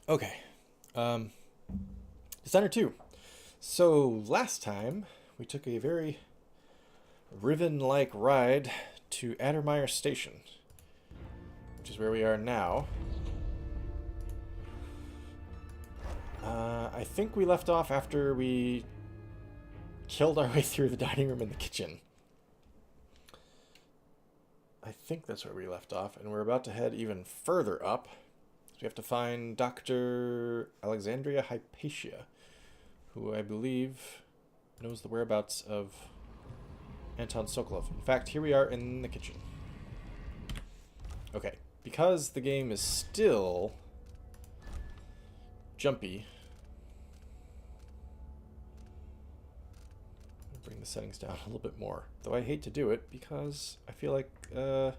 Okay. Um, Dishonored 2. So last time we took a very Riven-like ride to Addermire Station, which is where we are now. I think we left off after we killed our way through the dining room and the kitchen. I think that's where we left off, and we're about to head even further up. So we have to find Dr. Alexandria Hypatia, who I believe knows the whereabouts of Anton Sokolov. In fact, here we are in the kitchen. Okay, because the game is still jumpy, I'll bring the settings down a little bit more. Though I hate to do it because I feel like the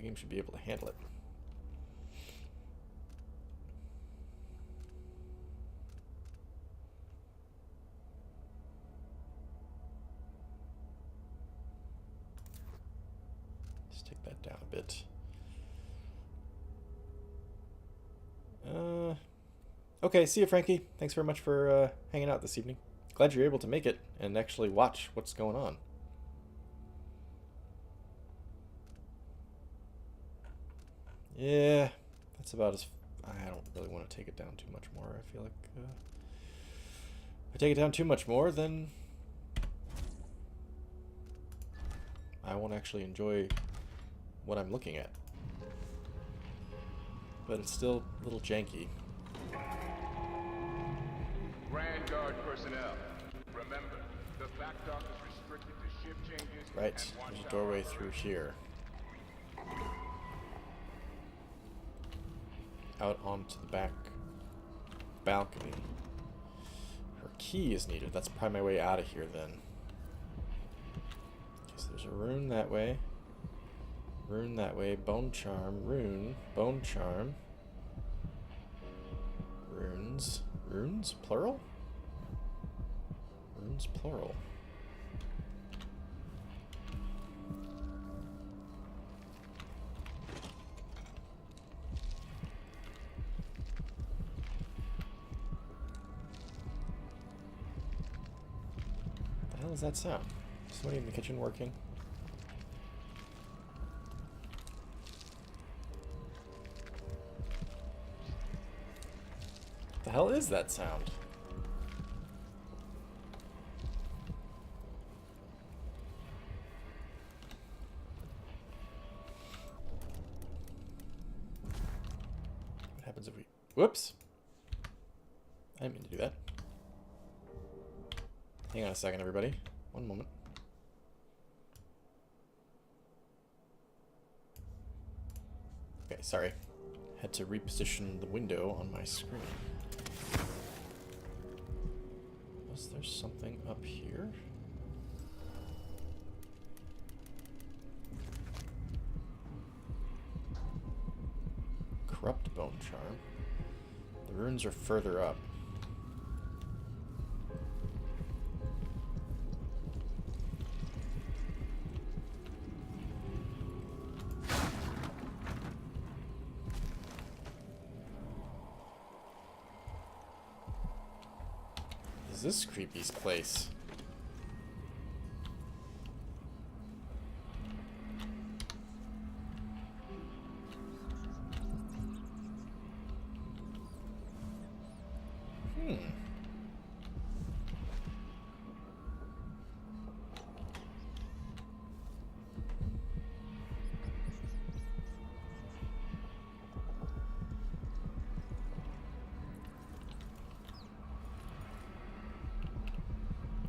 game should be able to handle it. Let's take that down a bit. Okay, see you, Frankie. Thanks very much for hanging out this evening. Glad you're able to make it and actually watch what's going on. Yeah, that's about as... I don't really want to take it down too much more. I feel like if I take it down too much more, then I won't actually enjoy what I'm looking at. But it's still a little janky. Grand Guard personnel, remember, the back dock is restricted to shift changes. Right, and there's a watch doorway tower through here. Out onto the back balcony. Her key is needed. That's probably my way out of here then. Okay, so there's a rune that way. Rune that way. Bone charm. Rune. Bone charm. Runes. Runes? Plural? Runes plural. What the hell is that sound? Is somebody in the kitchen working? What the hell is that sound? What happens if we... Whoops! I didn't mean to do that. Hang on a second, everybody. One moment. Okay, sorry. Had to reposition the window on my screen. Was there something up here? Corrupt bone charm. The runes are further up. Is this creepy place?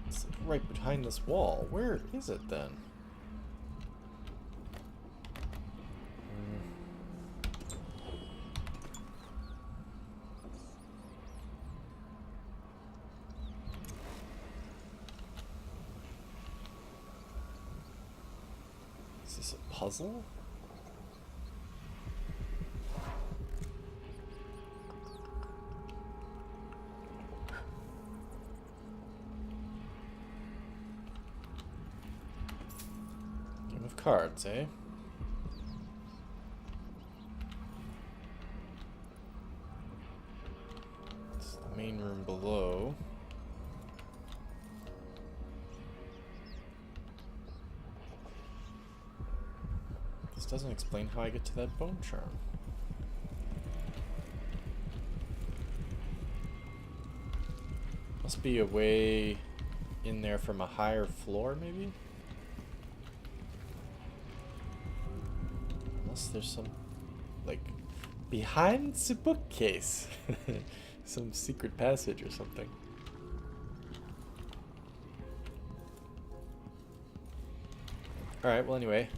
It's right behind this wall. Where is it then? Is this a puzzle? Game of cards, eh? main room below. This doesn't explain how I get to that bone charm. Must be a way in there from a higher floor, maybe? Unless there's some, like, behind the bookcase. Some secret passage or something. Alright, well anyway.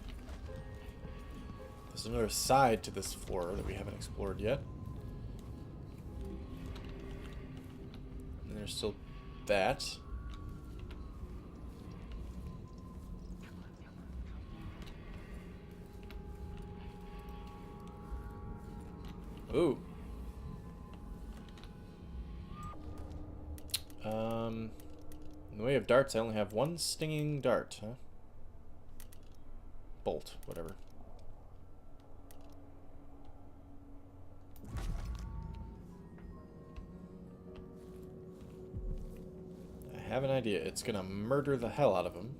There's another side to this floor that we haven't explored yet. And there's still that. Ooh. In the way of darts, I only have one stinging dart, huh? Bolt, whatever. I have an idea. It's gonna murder the hell out of him.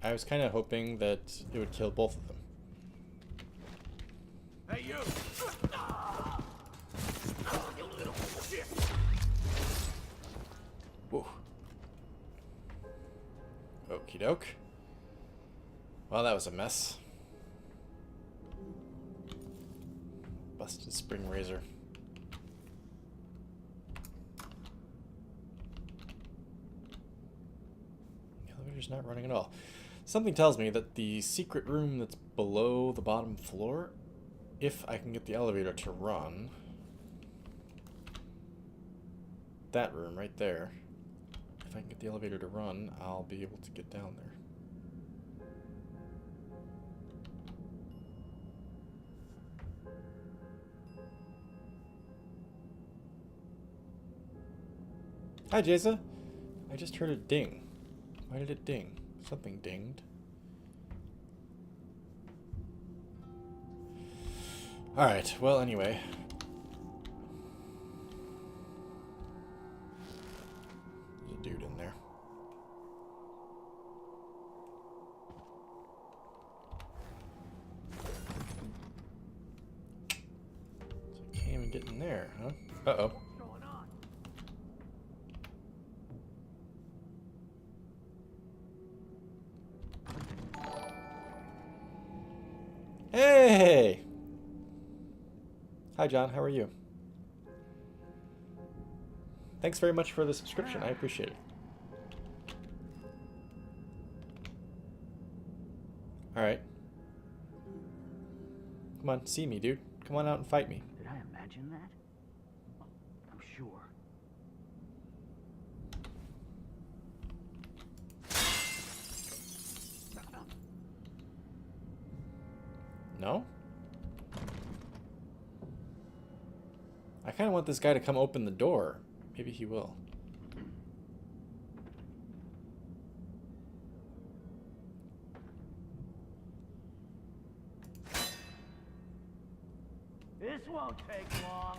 I was kind of hoping that it would kill both of them. Hey, you! You little shit! Whoa. Okie doke. Well, that was a mess. Busted spring razor. The elevator's not running at all. Something tells me that the secret room that's below the bottom floor, if I can get the elevator to run, that room right there, if I can get the elevator to run, I'll be able to get down there. Hi, Jason. I just heard a ding. Why did it ding? Something dinged. Alright, well, anyway. There's a dude in there. So I can't even get in there, huh? Uh-oh. Hey! Hi, John. How are you? Thanks very much for the subscription. I appreciate it. Alright. Come on, see me, dude. Come on out and fight me. Did I imagine that? I'm sure. No? I kind of want this guy to come open the door. Maybe he will. This won't take long.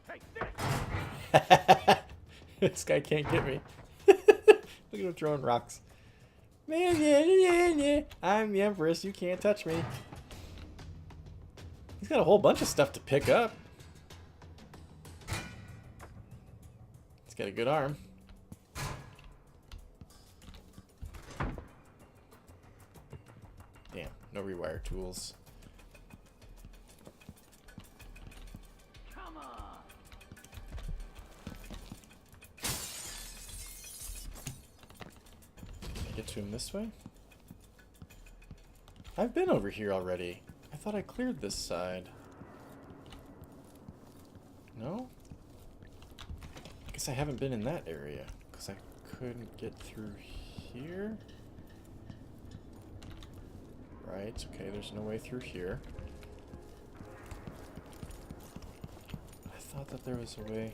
Hey, This guy can't get me. Look at him throwing rocks. I'm the Empress. You can't touch me. He's got a whole bunch of stuff to pick up. He's got a good arm. Damn, no rewire tools. come on. Can I get to him this way? I've been over here already. I thought I cleared this side. No? I guess I haven't been in that area, because I couldn't get through here. Right, okay, there's no way through here. I thought that there was a way.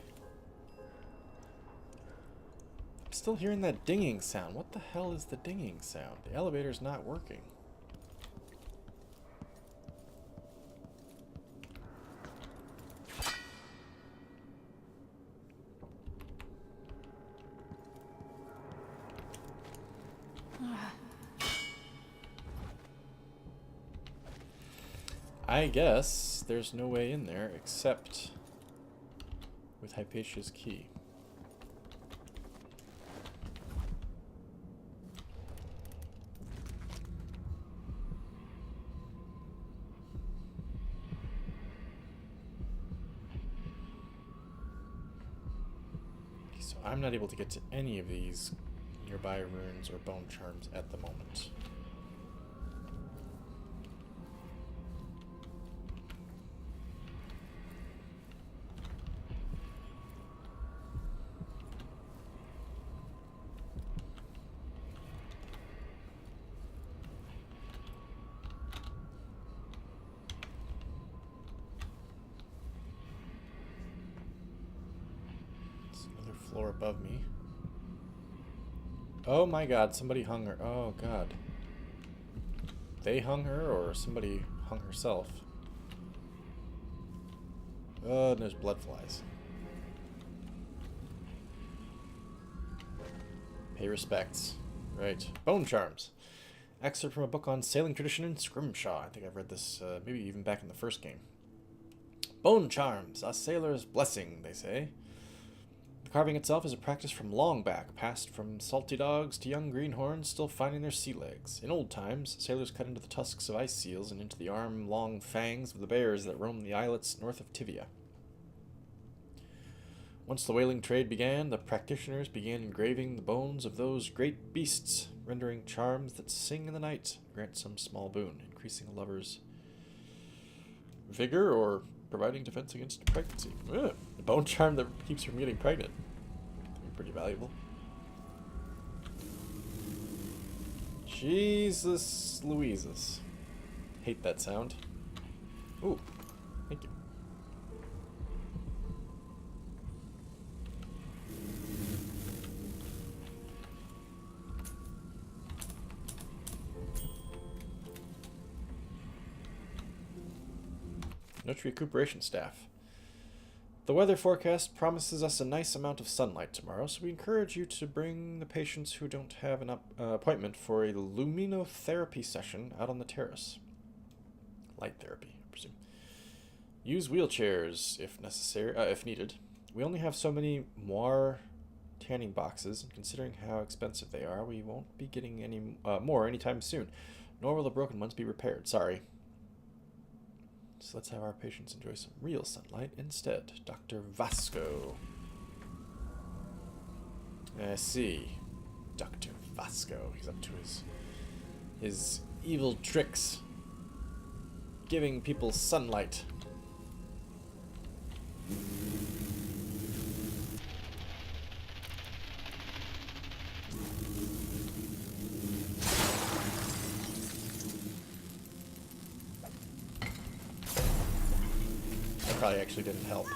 I'm still hearing that dinging sound. What the hell is the dinging sound? The elevator's not working. I guess there's no way in there except with Hypatia's key. So I'm not able to get to any of these nearby ruins or bone charms at the moment. Floor above me. Oh my god, somebody hung her. Oh god. They hung her or somebody hung herself. Oh, and there's blood flies. Pay respects. Right. Bone charms. Excerpt from a book on sailing tradition in Scrimshaw. I think I've read this maybe even back in the first game. Bone charms, a sailor's blessing, they say. The carving itself is a practice from long back, passed from salty dogs to young greenhorns still finding their sea legs. In old times, sailors cut into the tusks of ice seals and into the arm-long fangs of the bears that roam the islets north of Tivia. Once the whaling trade began, the practitioners began engraving the bones of those great beasts, rendering charms that sing in the night, grant some small boon, increasing a lover's vigor or providing defense against pregnancy. Ugh. A bone charm that keeps from getting pregnant. Could be pretty valuable. Jesus Louises. Hate that sound. Ooh, thank you. Note recuperation staff. The weather forecast promises us a nice amount of sunlight tomorrow, so we encourage you to bring the patients who don't have an appointment for a luminotherapy session out on the terrace. Light therapy, I presume. Use wheelchairs if necessary, if needed. We only have so many moire tanning boxes, and considering how expensive they are, we won't be getting any more anytime soon. Nor will the broken ones be repaired. Sorry. So let's have our patients enjoy some real sunlight instead. Dr. Vasco. I see. Dr. Vasco. He's up to his evil tricks. Giving people sunlight. Probably actually didn't help.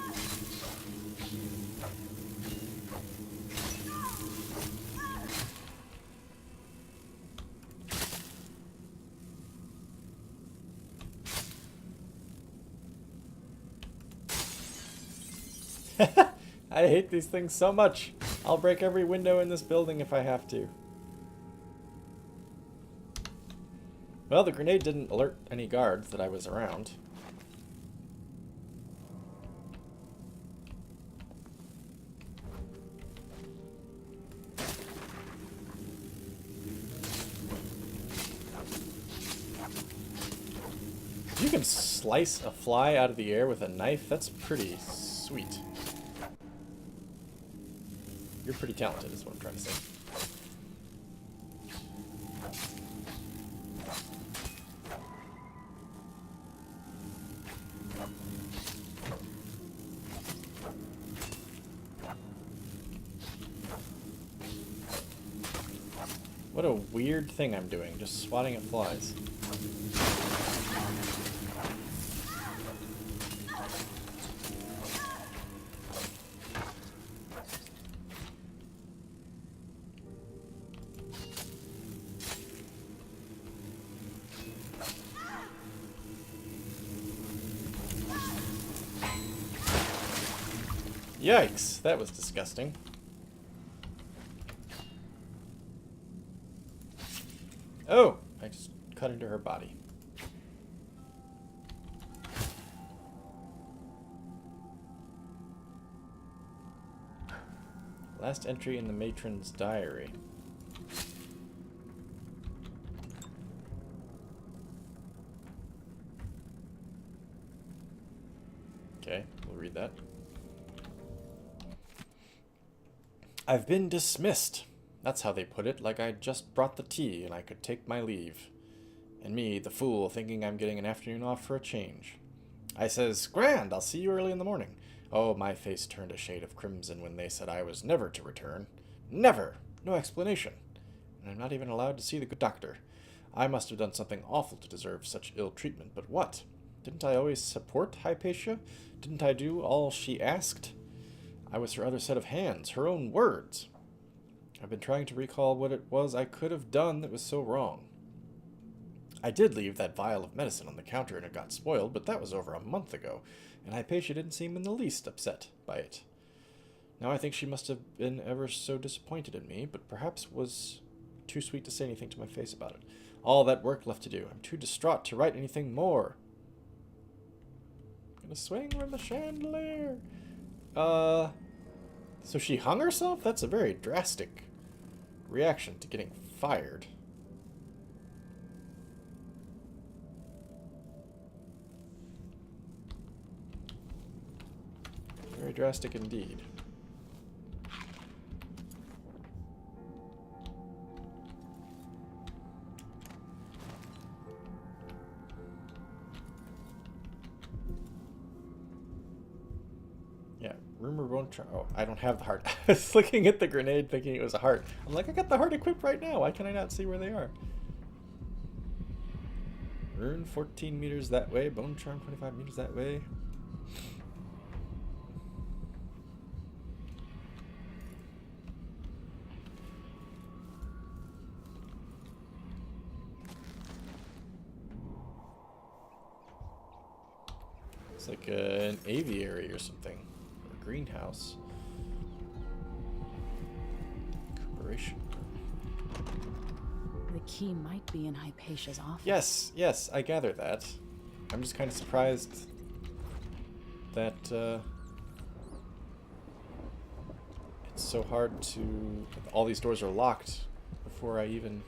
I hate these things so much. I'll break every window in this building if I have to. Well, the grenade didn't alert any guards that I was around. You can slice a fly out of the air with a knife. That's pretty sweet. You're pretty talented, is what I'm trying to say. What a weird thing I'm doing, just swatting at flies. Yikes, that was disgusting. Oh, I just cut into her body. Last entry in the matron's diary. Okay, we'll read that. I've been dismissed. That's how they put it, like I'd just brought the tea and I could take my leave. And me, the fool, thinking I'm getting an afternoon off for a change. I says, "Grand, I'll see you early in the morning." Oh, my face turned a shade of crimson when they said I was never to return. Never! No explanation. And I'm not even allowed to see the good doctor. I must have done something awful to deserve such ill treatment, but what? Didn't I always support Hypatia? Didn't I do all she asked? I was her other set of hands, her own words. I've been trying to recall what it was I could have done that was so wrong. I did leave that vial of medicine on the counter and it got spoiled, but that was over a month ago, and Hypatia didn't seem in the least upset by it. Now I think she must have been ever so disappointed in me, but perhaps was too sweet to say anything to my face about it. All that work left to do. I'm too distraught to write anything more. I'm gonna swing from the chandelier. So she hung herself? That's a very drastic reaction to getting fired. Very drastic indeed. Yeah, rumor won't try. Oh, I don't have the heart. I was looking at the grenade thinking it was a heart. I'm like, I got the heart equipped right now. Why can I not see where they are? Rune 14 meters that way. Bone charm 25 meters that way. It's like an aviary or something. Or a greenhouse. Recuperation. The key might be in Hypatia's office. Yes, yes, I gather that. I'm just kind of surprised that it's so hard to... All these doors are locked before I even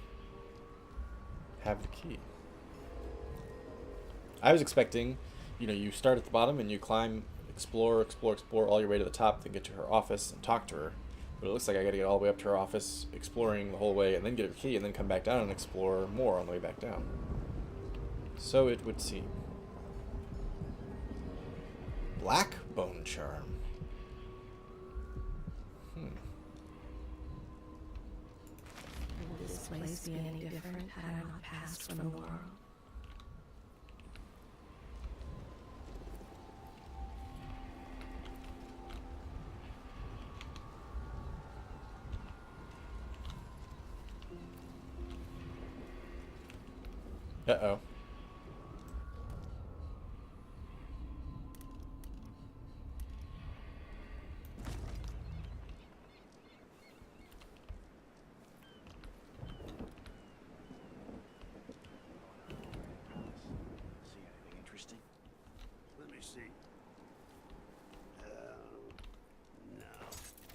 have the key. I was expecting, you know, you start at the bottom and you climb, explore all your way to the top, then get to her office and talk to her. But it looks like I gotta get all the way up to her office, exploring the whole way, and then get a key, and then come back down and explore more on the way back down. So it would seem. Black bone charm. Will this place be any different had I not passed from the world? Uh-oh. See anything interesting? Let me see. No.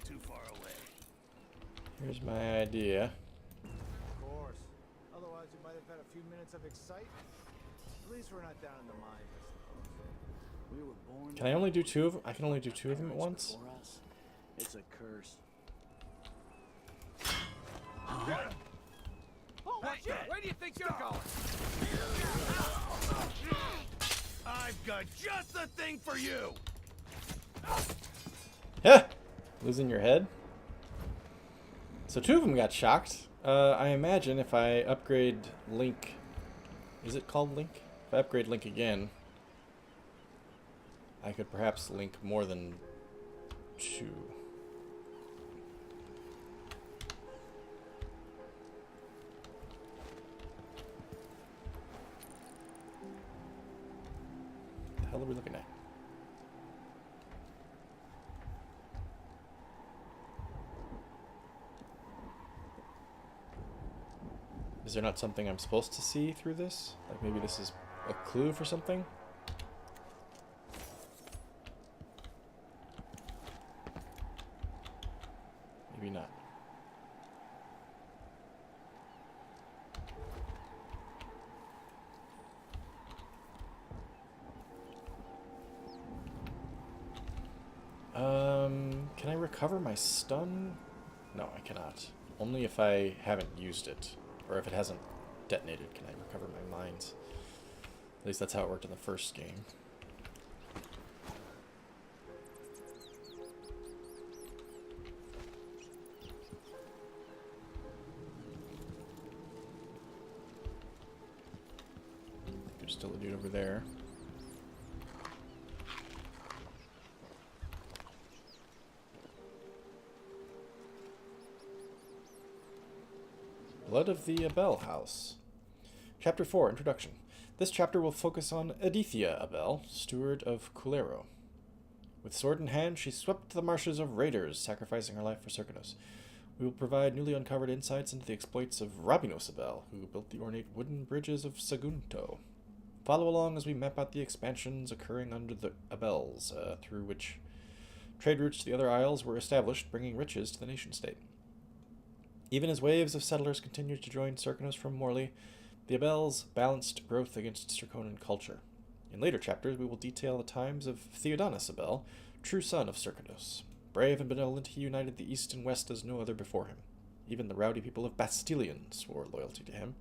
Too far away. Here's my idea. Of course. Otherwise, we might have had a few minutes of excitement. At least we're not down in the mines. We were born. Can I only do two of them? I can only do two of them at once? Before us. It's a curse. Oh, shit! Where do you think you're going? I've got just the thing for you. Yeah! Losing your head? So two of them got shocked. I imagine if I upgrade Link... Is it called Link? If I upgrade Link again, I could perhaps link more than 2. What the hell are we looking at? Is there not something I'm supposed to see through this? Like maybe this is a clue for something? Maybe not. Can I recover my stun? No, I cannot. Only if I haven't used it. Or if it hasn't detonated, can I recover my mines? At least that's how it worked in the first game. I think there's still a dude over there. Blood of the Abel House. Chapter 4, Introduction. This chapter will focus on Adithia Abel, steward of Kulero. With sword in hand, she swept the marshes of raiders, sacrificing her life for Serkanos. We will provide newly uncovered insights into the exploits of Rabinos Abel, who built the ornate wooden bridges of Sagunto. Follow along as we map out the expansions occurring under the Abels, through which trade routes to the other isles were established, bringing riches to the nation-state. Even as waves of settlers continued to join Serkanos from Morley, the Abels balanced growth against Serkonan culture. In later chapters, we will detail the times of Theodanis Abel, true son of Serkanos. Brave and benevolent, he united the East and West as no other before him. Even the rowdy people of Bastilion swore loyalty to him.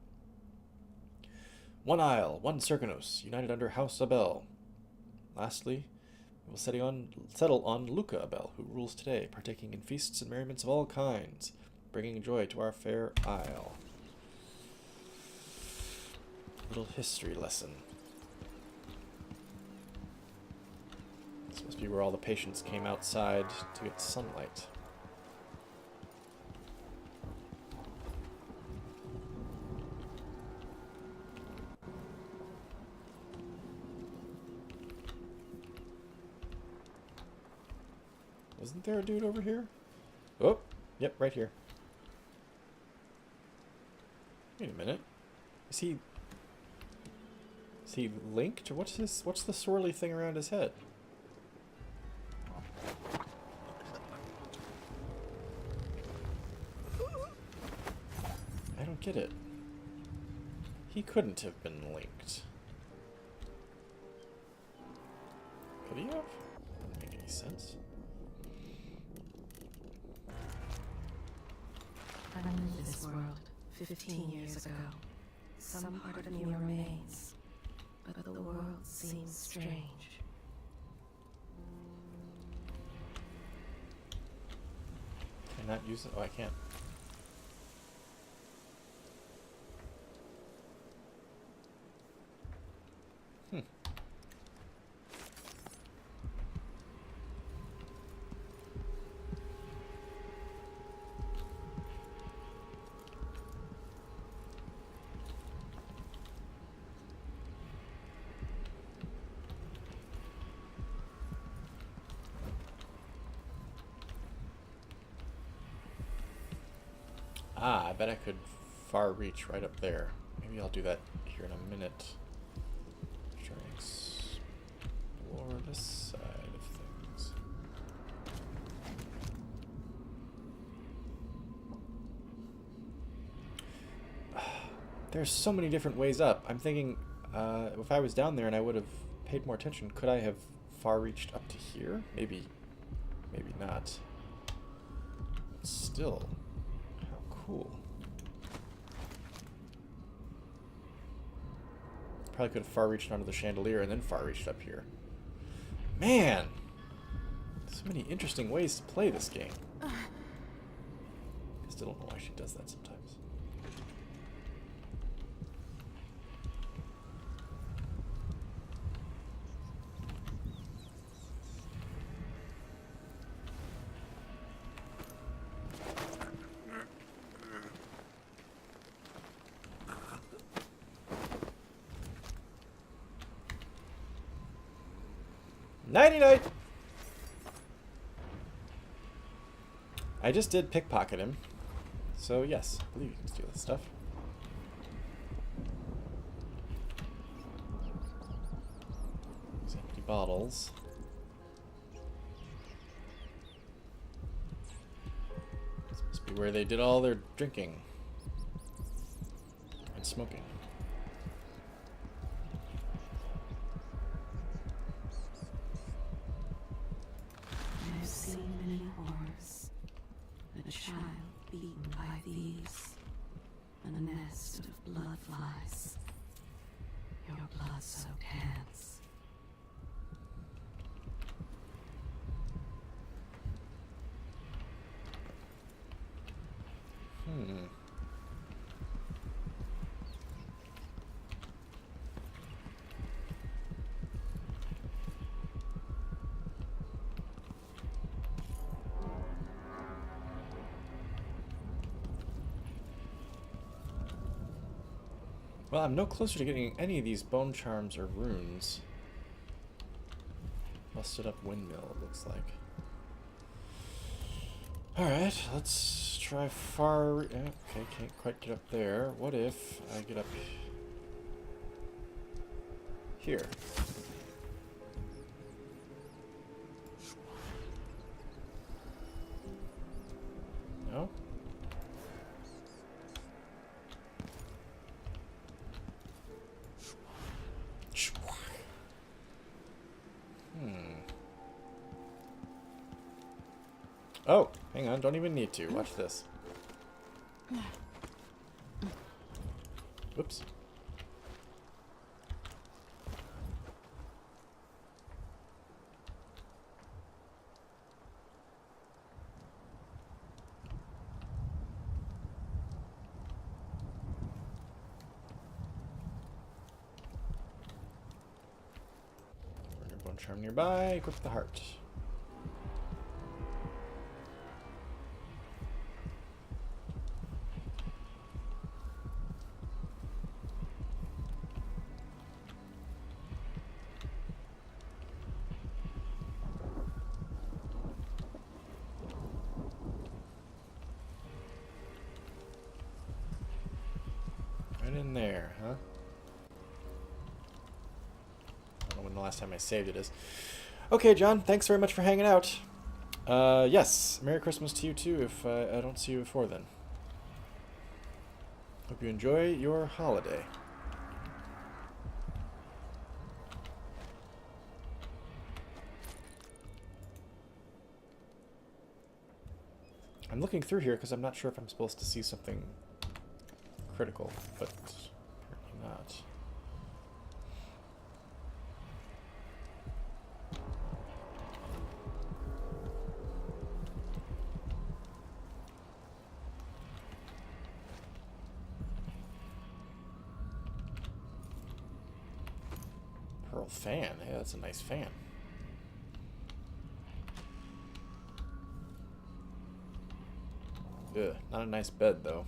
One isle, one Serkanos, united under House Abel. Lastly, we will settle on Luca Abel, who rules today, partaking in feasts and merriments of all kinds, bringing joy to our fair isle. Little history lesson. This must be where all the patients came outside to get sunlight. Wasn't there a dude over here? Oh, yep, right here. Wait a minute. Is he linked? Or what's the swirly thing around his head? I don't get it. He couldn't have been linked. Could he have? Doesn't make any sense. I knew this world 15 years ago. Some part of me remains, but the world seems strange. Can I not use it? Oh, I can't. Ah, I bet I could far reach right up there. Maybe I'll do that here in a minute. Try and explore this side of things. There's so many different ways up. I'm thinking, if I was down there and I would have paid more attention, could I have far reached up to here? Maybe, maybe not. But still. Cool. Probably could have far reached onto the chandelier and then far reached up here. Man! So many interesting ways to play this game. I still don't know why she does that sometimes. Nighty-night! I just did pickpocket him. So yes, I believe you can steal this stuff. These empty bottles. This must be where they did all their drinking and smoking. I've seen many horrors. A child beaten by thieves. And a nest of blood flies. Your blood-soaked hands. Well, I'm no closer to getting any of these bone charms or runes. Busted up windmill, it looks like. Alright, let's try far... Yeah, okay, can't quite get up there. What if I get up here? No? Oh, hang on, don't even need to. Watch this. Whoops. Bone charm nearby, equip the heart. Right in there, huh? I don't know when the last time I saved it is. Okay, John, thanks very much for hanging out. Yes, Merry Christmas to you too if I don't see you before then. Hope you enjoy your holiday. I'm looking through here because I'm not sure if I'm supposed to see something critical, but apparently not. Pearl fan. Hey, that's a nice fan. Ugh, not a nice bed though.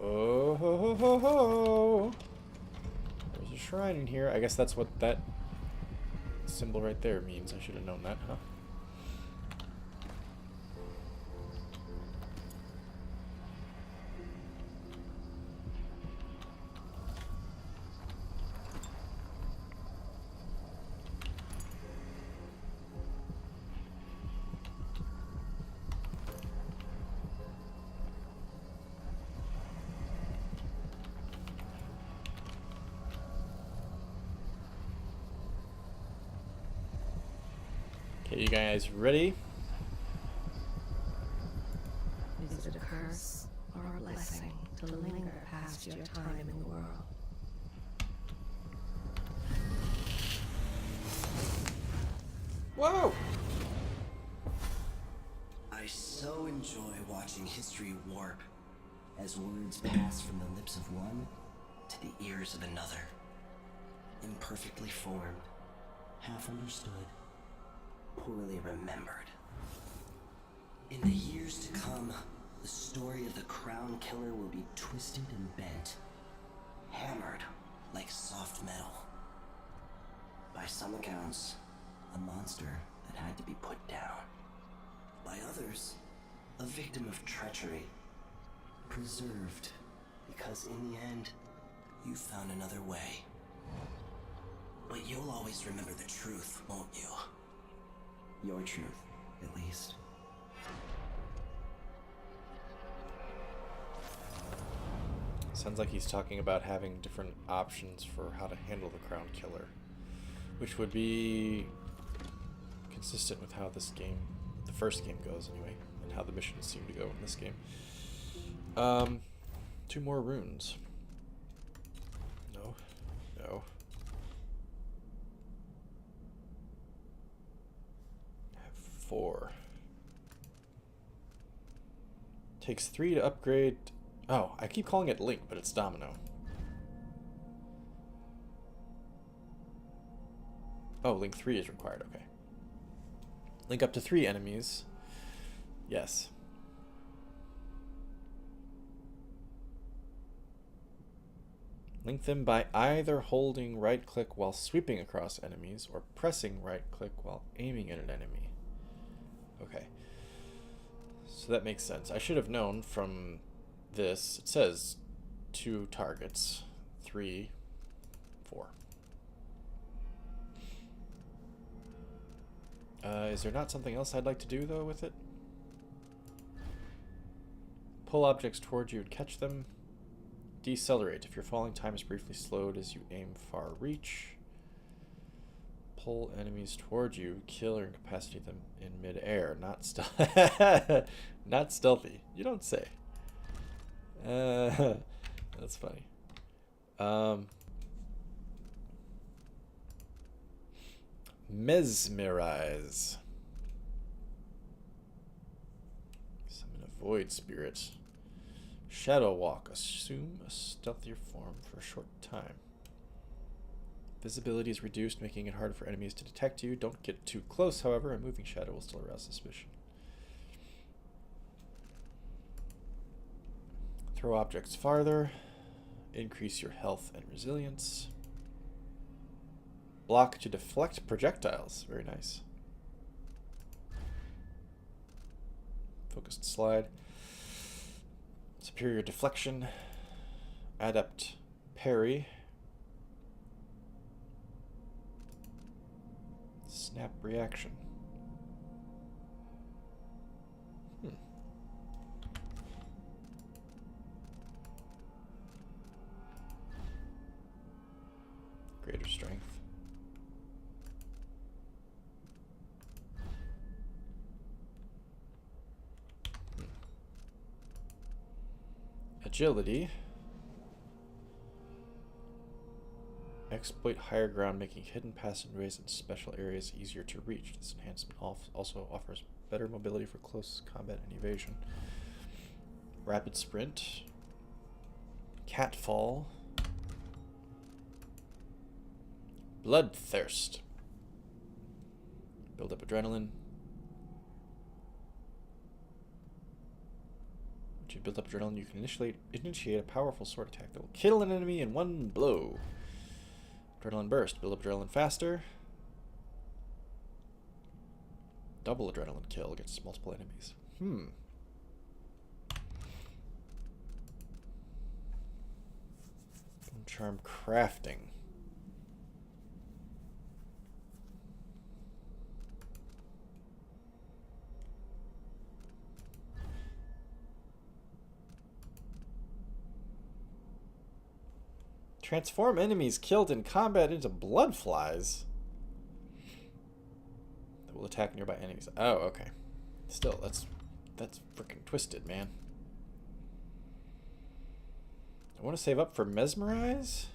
Oh ho ho ho ho! There's a shrine in here. I guess that's what that symbol right there means. I should have known that, huh? Okay, you guys ready? Is it a curse or a blessing to linger past your time in the world? Whoa! I so enjoy watching history warp as words pass from the lips of one to the ears of another. Imperfectly formed, half understood, poorly remembered. In the years to come, the story of the Crown Killer will be twisted and bent, hammered like soft metal. By some accounts, a monster that had to be put down. By others, a victim of treachery, preserved because in the end, you found another way. But you'll always remember the truth, won't you? Your truth, at least. Sounds like he's talking about having different options for how to handle the Crown Killer, which would be consistent with how this game, the first game, goes anyway, and how the missions seem to go in this game. 2 more runes. No. No. I have 4. Takes 3 to upgrade. Oh, I keep calling it Link, but it's Domino. Oh, Link 3 is required, okay. Link up to 3 enemies. Yes. Link them by either holding right-click while sweeping across enemies or pressing right-click while aiming at an enemy. Okay. So that makes sense. I should have known from this. It says 2 targets. 3, 4. Is there not something else I'd like to do, though, with it? Pull objects towards you and catch them. Decelerate. If you're falling, time is briefly slowed as you aim far reach. Pull enemies towards you. Kill or incapacitate them in mid-air. Not not stealthy. You don't say. That's funny. Mesmerize. Summon a void spirit. Shadow walk. Assume a stealthier form for a short time. Visibility is reduced, making it harder for enemies to detect you. Don't get too close, however. A moving shadow will still arouse suspicion. Throw objects farther. Increase your health and resilience. Block to deflect projectiles. Very nice. Focused slide. Superior deflection. Adept parry. Snap reaction. Greater strength. Agility. Exploit higher ground, making hidden passageways in special areas easier to reach. This enhancement also offers better mobility for close combat and evasion. Rapid sprint. Catfall. Bloodthirst. Build up adrenaline. Once you build up adrenaline, you can initiate a powerful sword attack that will kill an enemy in one blow. Adrenaline burst. Build up adrenaline faster. Double adrenaline kill against multiple enemies. Charm crafting. Transform enemies killed in combat into blood flies that will attack nearby enemies. Oh, okay. Still, that's freaking twisted, man. I want to save up for Mesmerize.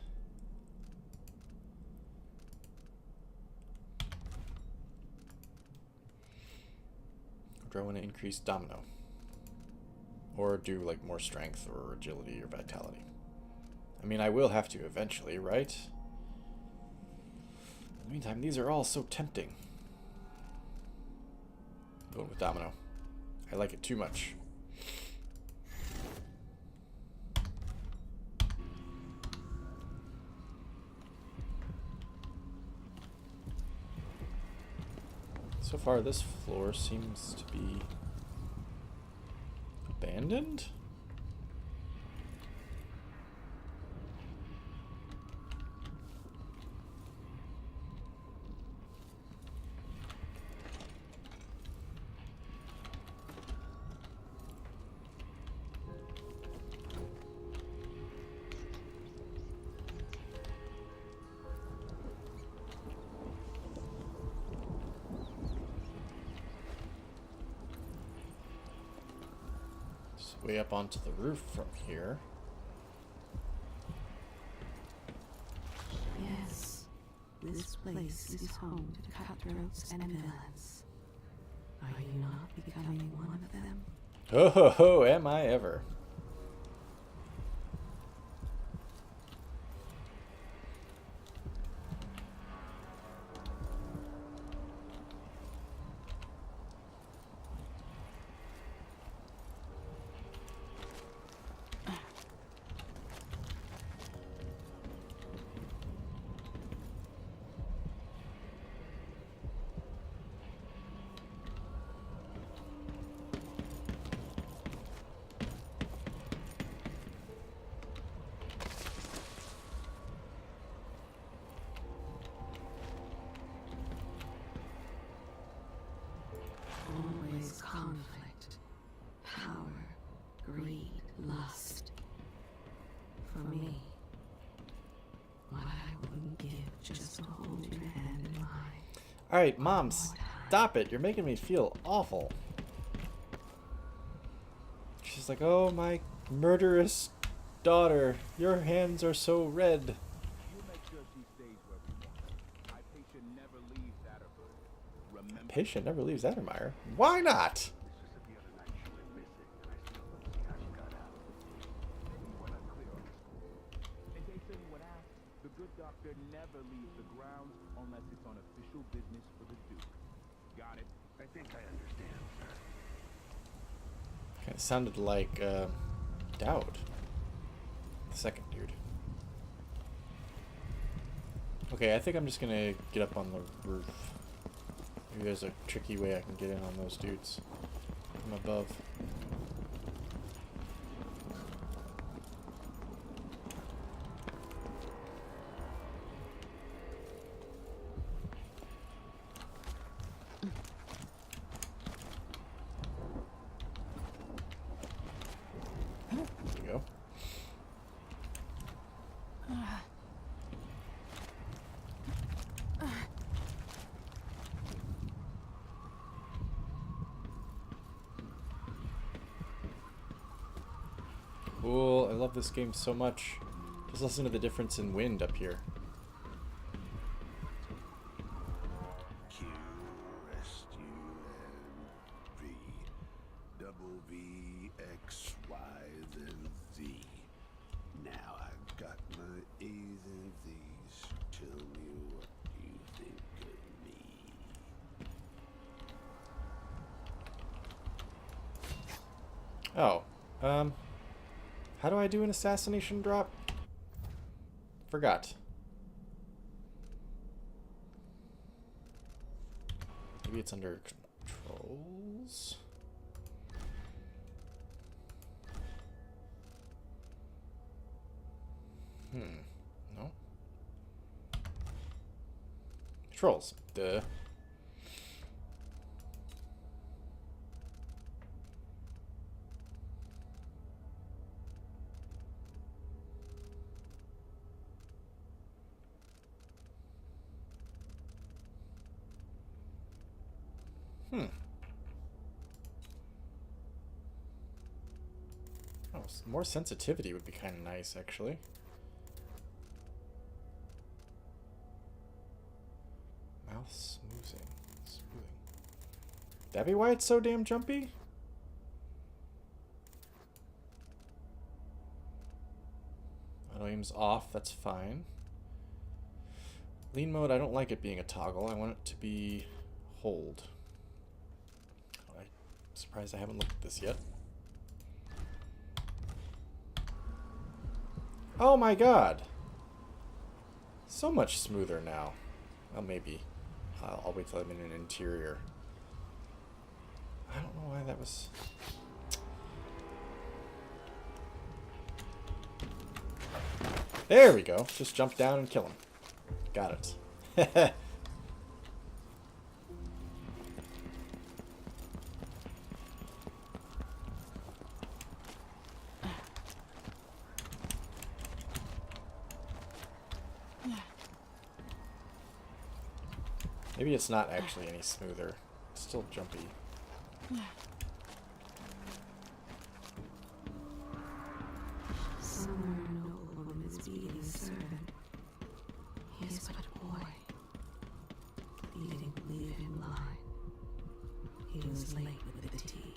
Do I want to increase domino? Or do like more strength or agility or vitality? I mean, I will have to eventually, right? In the meantime, these are all so tempting. Going with domino. I like it too much. So far, this floor seems to be abandoned? Way up onto the roof from here. Yes, this place is home to cutthroats and villains. Are you not becoming one of them? Ho ho ho, am I ever. Always conflict, power, greed, lust. For me, what I wouldn't give just to hold your hand in mine. Alright, Mom, stop it. You're making me feel awful. She's like, oh, my murderous daughter. Your hands are so red. You make sure she stays where we want her. My patient never leaves Atterbury. Remember, Patient never leaves Attermeyer. Why not? it's just that the other night she went missing, and I still don't see how she got out. Maybe we're not clear on this. In case anyone asks, the good doctor never leaves the grounds unless it's on official business for the Duke. Got it? I think I understand, sir. Kind of sounded like Dowd. The second dude. Okay, I think I'm just gonna get up on the roof. Maybe there's a tricky way I can get in on those dudes from above. There we go. Cool, I love this game so much. Just listen to the difference in wind up here. Q, S, U, N, V, double V, X, Y, then Z. Now I've got my A's and Z's. Tell me what you think of me. Oh, how do I do an assassination drop? Forgot. Maybe it's under controls? No. Controls. Duh. Oh, more sensitivity would be kind of nice, actually. Mouth smoothing. That be why it's so damn jumpy? Auto aim's off, that's fine. Lean mode, I don't like it being a toggle. I want it to be hold. I'm surprised I haven't looked at this yet. Oh my god! So much smoother now. Well, maybe. I'll wait till I'm in an interior. I don't know why that was... There we go. Just jump down and kill him. Got it. Maybe it's not actually any smoother. It's still jumpy. Somewhere a noble woman is beating a servant. He is but a boy. Bleeding, leave him blind. He was late with the tea.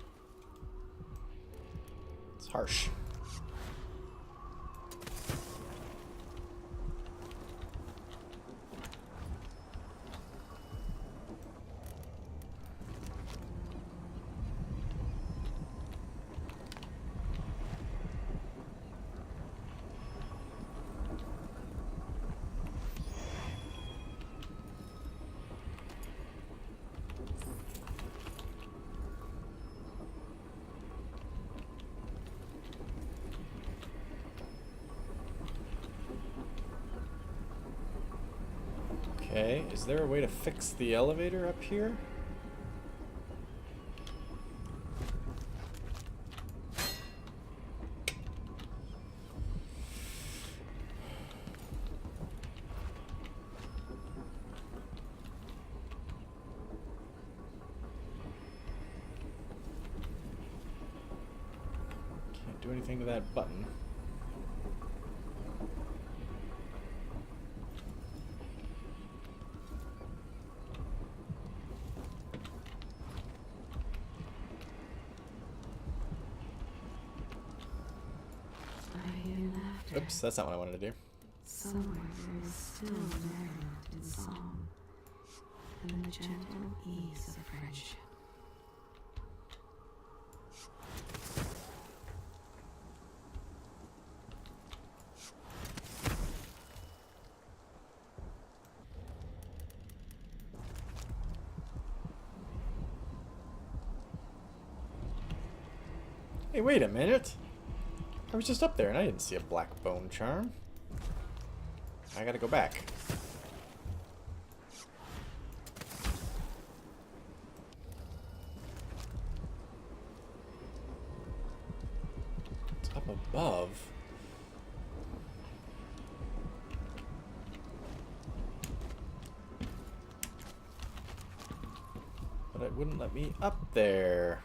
It's harsh. Okay, is there a way to fix the elevator up here? Can't do anything to that button. I hear laughter. Oops, that's not what I wanted to do. Somewhere there is still merriment in song, and the gentle ease of friendship. Hey, wait a minute. I was just up there and I didn't see a black bone charm. I gotta go back. It's up above. But it wouldn't let me up there.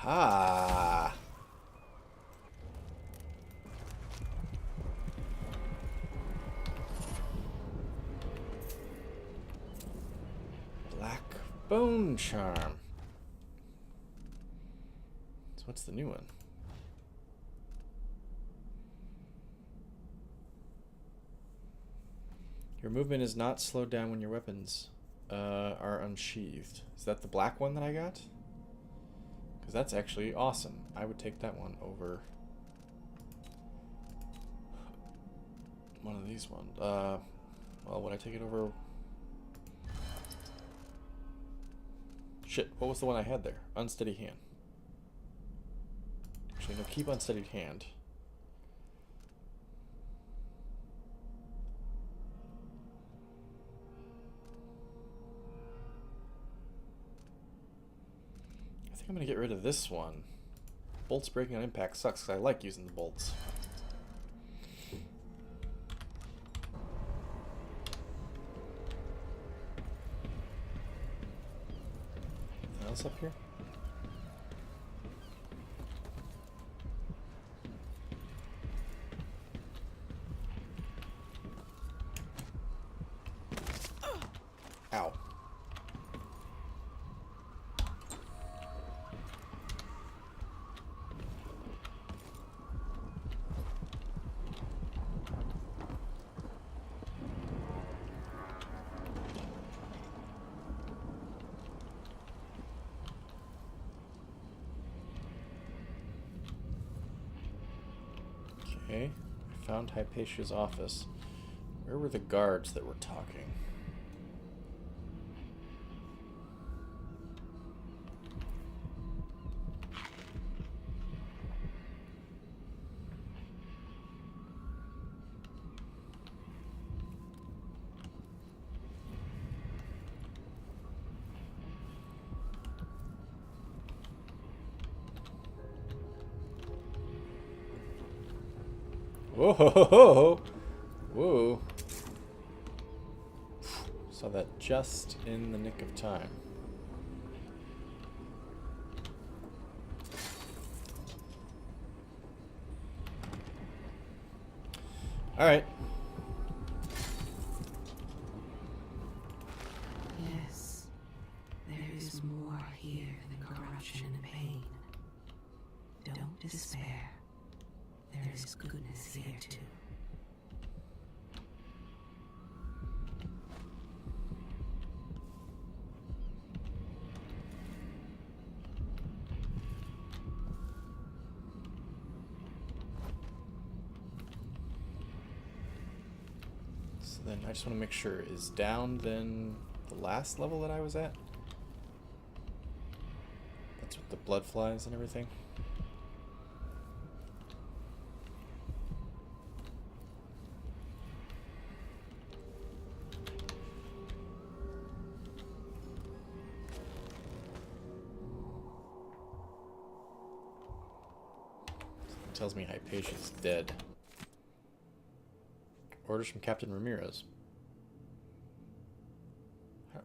Aha! Black bone charm. So what's the new one? Your movement is not slowed down when your weapons are unsheathed. Is that the black one that I got? Because that's actually awesome. I would take that one over one of these ones. Well, would I take it over... Shit, what was the one I had there? Unsteady hand. Actually, no, keep unsteadied hand. I think I'm gonna get rid of this one. Bolts breaking on impact sucks because I like using the bolts. Anything else up here? Okay, I found Hypatia's office. Where were the guards that were talking? Whoa, ho, ho, ho. Whoa. Saw that just in the nick of time. Alright. Yes, there is more here than corruption and pain. Don't despair. There is goodness here too. So then I just want to make sure, is down then the last level that I was at? That's with the blood flies and everything. Something tells me Hypatia's dead. Orders from Captain Ramirez.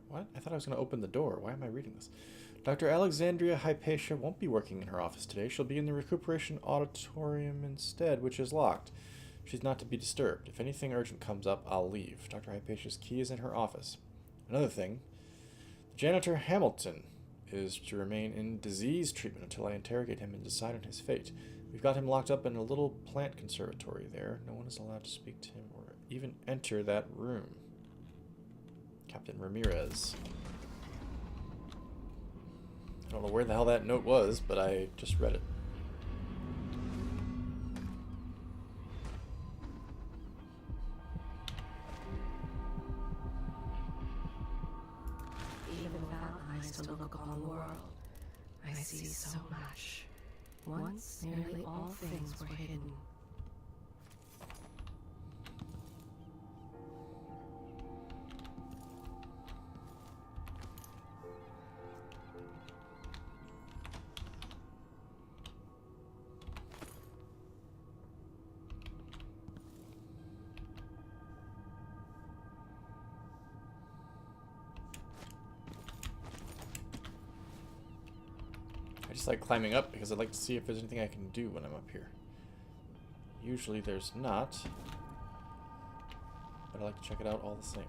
What? I thought I was going to open the door. Why am I reading this? Dr. Alexandria Hypatia won't be working in her office today. She'll be in the recuperation auditorium instead, which is locked. She's not to be disturbed. If anything urgent comes up, I'll leave. Dr. Hypatia's key is in her office. Another thing, Janitor Hamilton is to remain in disease treatment until I interrogate him and decide on his fate. We've got him locked up in a little plant conservatory there. No one is allowed to speak to him or even enter that room. Captain Ramirez. I don't know where the hell that note was, but I just read it. Even without eyes to look upon the world, I see so much. Once, nearly all things were hidden. I just like climbing up because I'd like to see if there's anything I can do when I'm up here. Usually there's not, but I like to check it out all the same.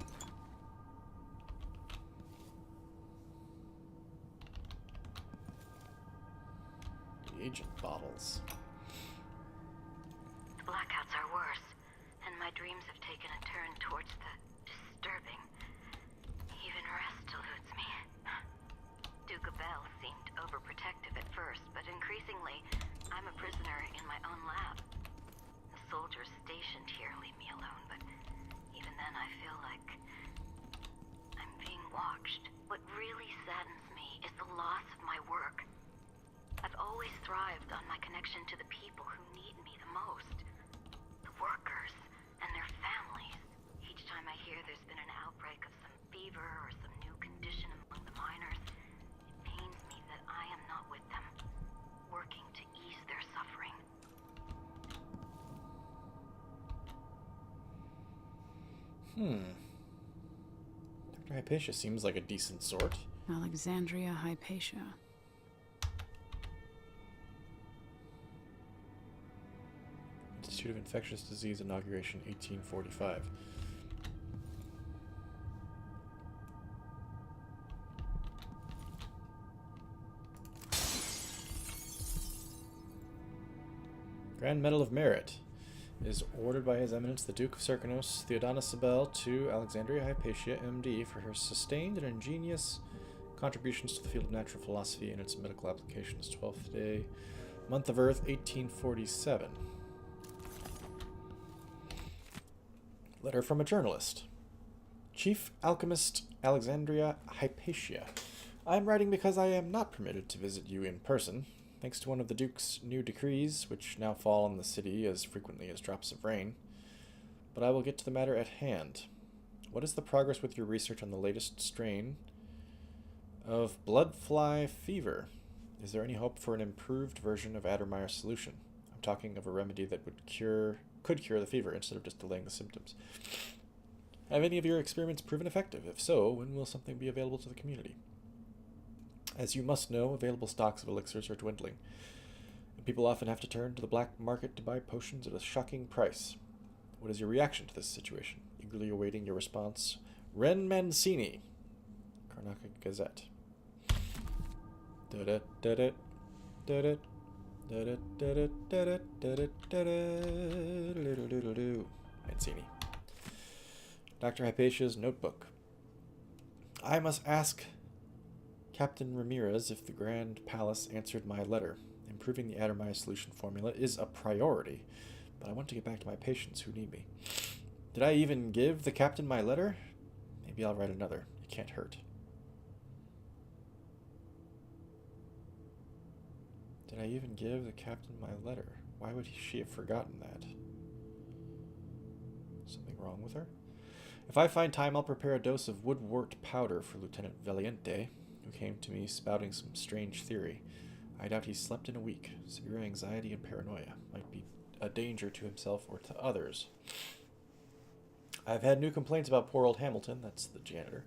Reagent bottles. The blackouts are worse, and my dreams have taken a turn towards the disturbing. Even rest eludes me. Duke Bell seemed overprotective at first, but increasingly, I'm a prisoner in my own lab. The soldiers stationed here leave me alone, but even then I feel like I'm being watched. What really saddens me is the loss of my work. I've always thrived on my connection to the people who need me the most. The workers and their families. Each time I hear there's been an outbreak of some fever or some new condition among the miners, it pains me that I am not with them, working to ease their suffering. Dr. Hypatia seems like a decent sort. Alexandria Hypatia. Institute of Infectious Disease Inauguration 1845. Grand Medal of Merit is ordered by His Eminence the Duke of Serkanos, Theodana Sibel, to Alexandria Hypatia, M.D., for her sustained and ingenious contributions to the field of natural philosophy and its medical applications. 12th day, month of Earth, 1847. Letter from a journalist. Chief Alchemist Alexandria Hypatia. I am writing because I am not permitted to visit you in person, thanks to one of the Duke's new decrees, which now fall on the city as frequently as drops of rain. But I will get to the matter at hand. What is the progress with your research on the latest strain of blood fly fever? Is there any hope for an improved version of Addermeyer's solution? I'm talking of a remedy that could cure the fever instead of just delaying the symptoms. Have any of your experiments proven effective? If so, when will something be available to the community? As you must know, available stocks of elixirs are dwindling, and people often have to turn to the black market to buy potions at a shocking price. What is your reaction to this situation? Eagerly awaiting your response. Ren Mancini, Karnaka Gazette. Mancini. Dr. Hypatia's notebook. I must ask Captain Ramirez if the Grand Palace answered my letter. Improving the Addermeyer solution formula is a priority, but I want to get back to my patients who need me. Did I even give the captain my letter? Maybe I'll write another. It can't hurt. Did I even give the captain my letter? Why would she have forgotten that? Something wrong with her? If I find time, I'll prepare a dose of woodwort powder for Lieutenant Valiente, who came to me spouting some strange theory. I doubt he slept in a week. Severe anxiety and paranoia might be a danger to himself or to others. I've had new complaints about poor old Hamilton, that's the janitor.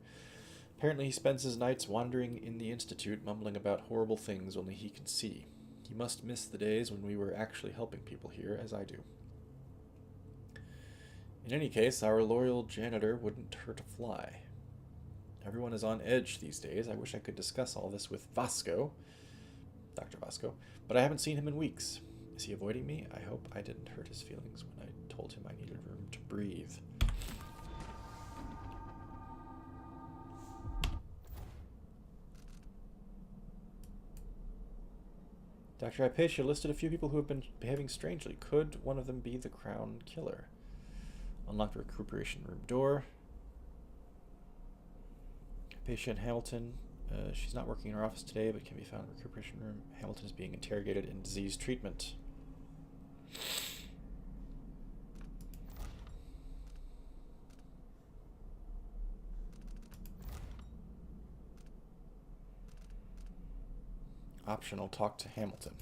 Apparently he spends his nights wandering in the Institute, mumbling about horrible things only he can see. He must miss the days when we were actually helping people here, as I do. In any case, our loyal janitor wouldn't hurt a fly. Everyone is on edge these days. I wish I could discuss all this with Vasco, Dr. Vasco, but I haven't seen him in weeks. Is he avoiding me? I hope I didn't hurt his feelings when I told him I needed room to breathe. Dr. Hypatia listed a few people who have been behaving strangely. Could one of them be the Crown Killer? Unlock the recuperation room door. Hypatia and Hamilton. She's not working in her office today, but can be found in the recuperation room. Hamilton is being interrogated in disease treatment. Optional, talk to Hamilton.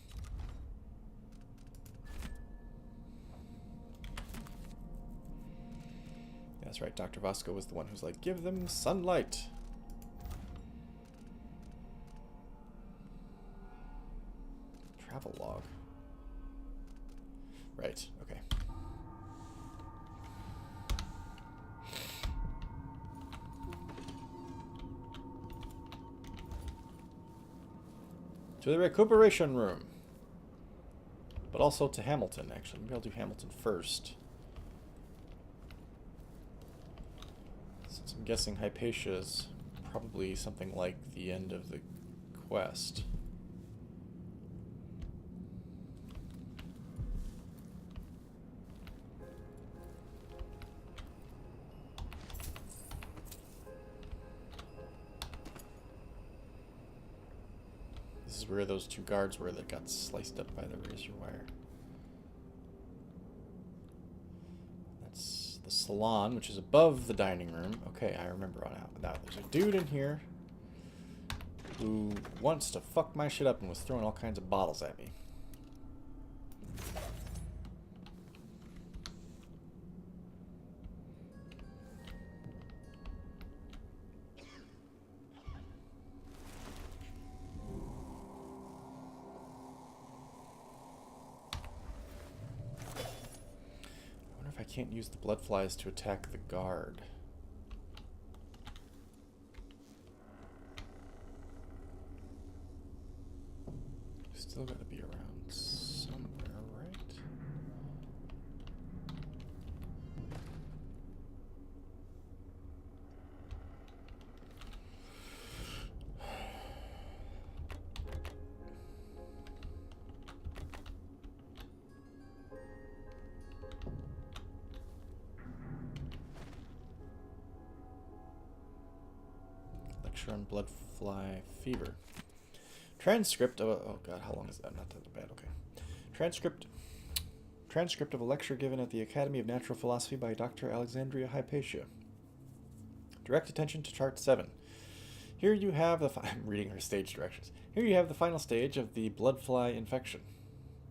That's right, Dr. Vasco was the one who's like, give them sunlight. Travel log. Right, okay. To the recuperation room. But also to Hamilton, actually. Maybe I'll do Hamilton first. Since I'm guessing Hypatia's probably something like the end of the quest. This is where those two guards were that got sliced up by the razor wire. That's the salon, which is above the dining room. Okay, I remember now. There's a dude in here who wants to fuck my shit up and was throwing all kinds of bottles at me. I can't use the blood flies to attack the guard. Still gotta be around somewhere, right? lecture on blood fly fever. Transcript of a... Oh god, how long is that? Not that bad, okay. Transcript of a lecture given at the Academy of Natural Philosophy by Dr. Alexandria Hypatia. Direct attention to chart 7. Here you have the... I'm reading her stage directions. Here you have the final stage of the blood fly infection.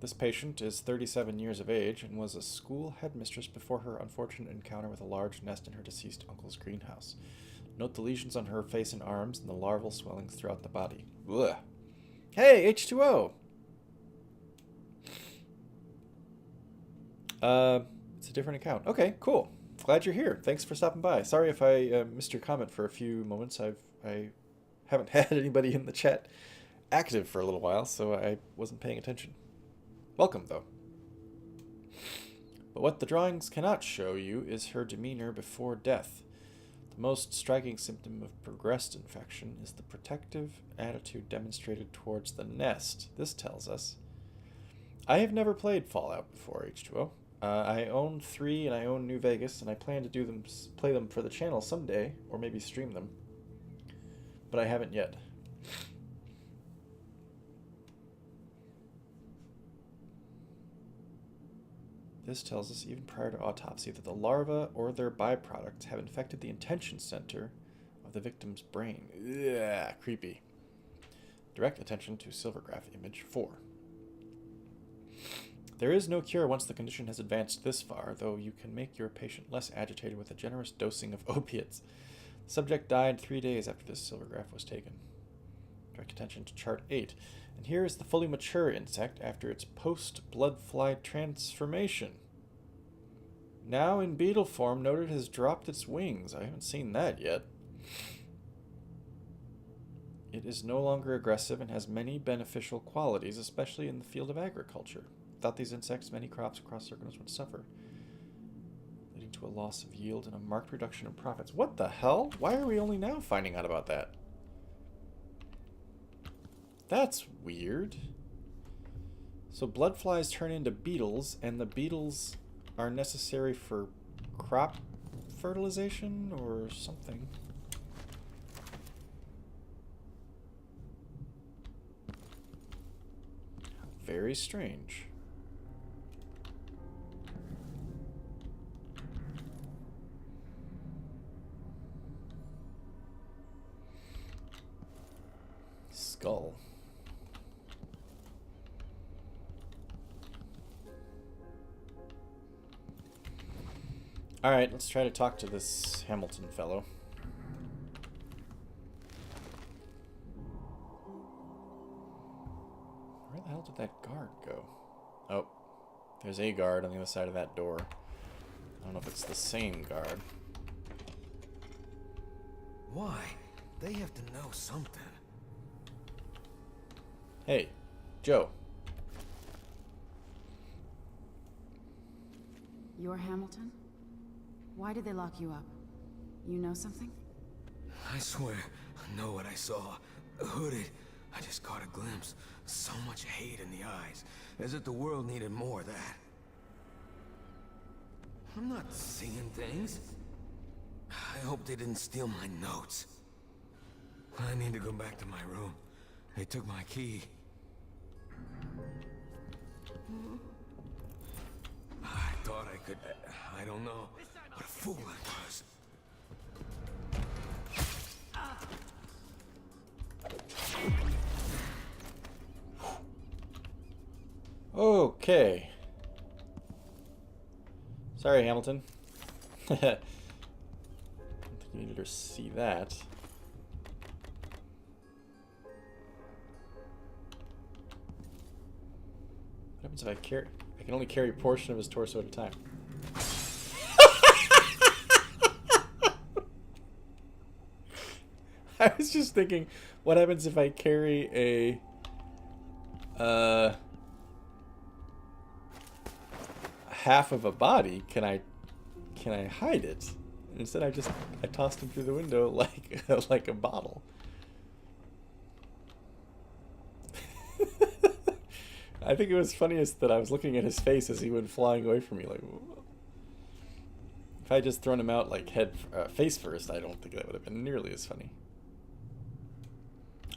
This patient is 37 years of age and was a school headmistress before her unfortunate encounter with a large nest in her deceased uncle's greenhouse. Note the lesions on her face and arms and the larval swellings throughout the body. Ugh. Hey, H2O! It's a different account. Okay, cool. Glad you're here. Thanks for stopping by. Sorry if I missed your comment for a few moments. I haven't had anybody in the chat active for a little while, so I wasn't paying attention. Welcome, though. But what the drawings cannot show you is her demeanor before death. The most striking symptom of progressed infection is the protective attitude demonstrated towards the nest. This tells us... I have never played Fallout before, H2O. I own 3 and I own New Vegas, and I plan to play them for the channel someday, or maybe stream them. But I haven't yet. This tells us, even prior to autopsy, that the larvae or their byproducts have infected the intention center of the victim's brain. Ugh, creepy. Direct attention to Silvergraph image 4. There is no cure once the condition has advanced this far, though you can make your patient less agitated with a generous dosing of opiates. The subject died 3 days after this silvergraph was taken. Direct attention to chart 8. And here is the fully mature insect after its post-blood fly transformation. Now in beetle form, note it has dropped its wings. I haven't seen that yet. It is no longer aggressive and has many beneficial qualities, especially in the field of agriculture. Without these insects, many crops across Circus would suffer, leading to a loss of yield and a marked reduction in profits. What the hell? Why are we only now finding out about that? That's weird. So blood flies turn into beetles, and the beetles are necessary for crop fertilization or something. Very strange. Skull. Alright, let's try to talk to this Hamilton fellow. Where the hell did that guard go? Oh, there's a guard on the other side of that door. I don't know if it's the same guard. Why? They have to know something. Hey, Joe. You're Hamilton? Why did they lock you up? You know something? I swear, I know what I saw. Hooded. I just caught a glimpse. So much hate in the eyes. As if the world needed more of that. I'm not seeing things. I hope they didn't steal my notes. I need to go back to my room. They took my key. I thought I could... I don't know. What a fool I was. Okay. Sorry, Hamilton. I don't think you needed to see that. What happens if I carry... I can only carry a portion of his torso at a time. I was just thinking, what happens if I carry a... half of a body? Can I hide it? And instead I tossed him through the window like like a bottle. I think it was funniest that I was looking at his face as he went flying away from me. Like, if I had just thrown him out like face first, I don't think that would have been nearly as funny.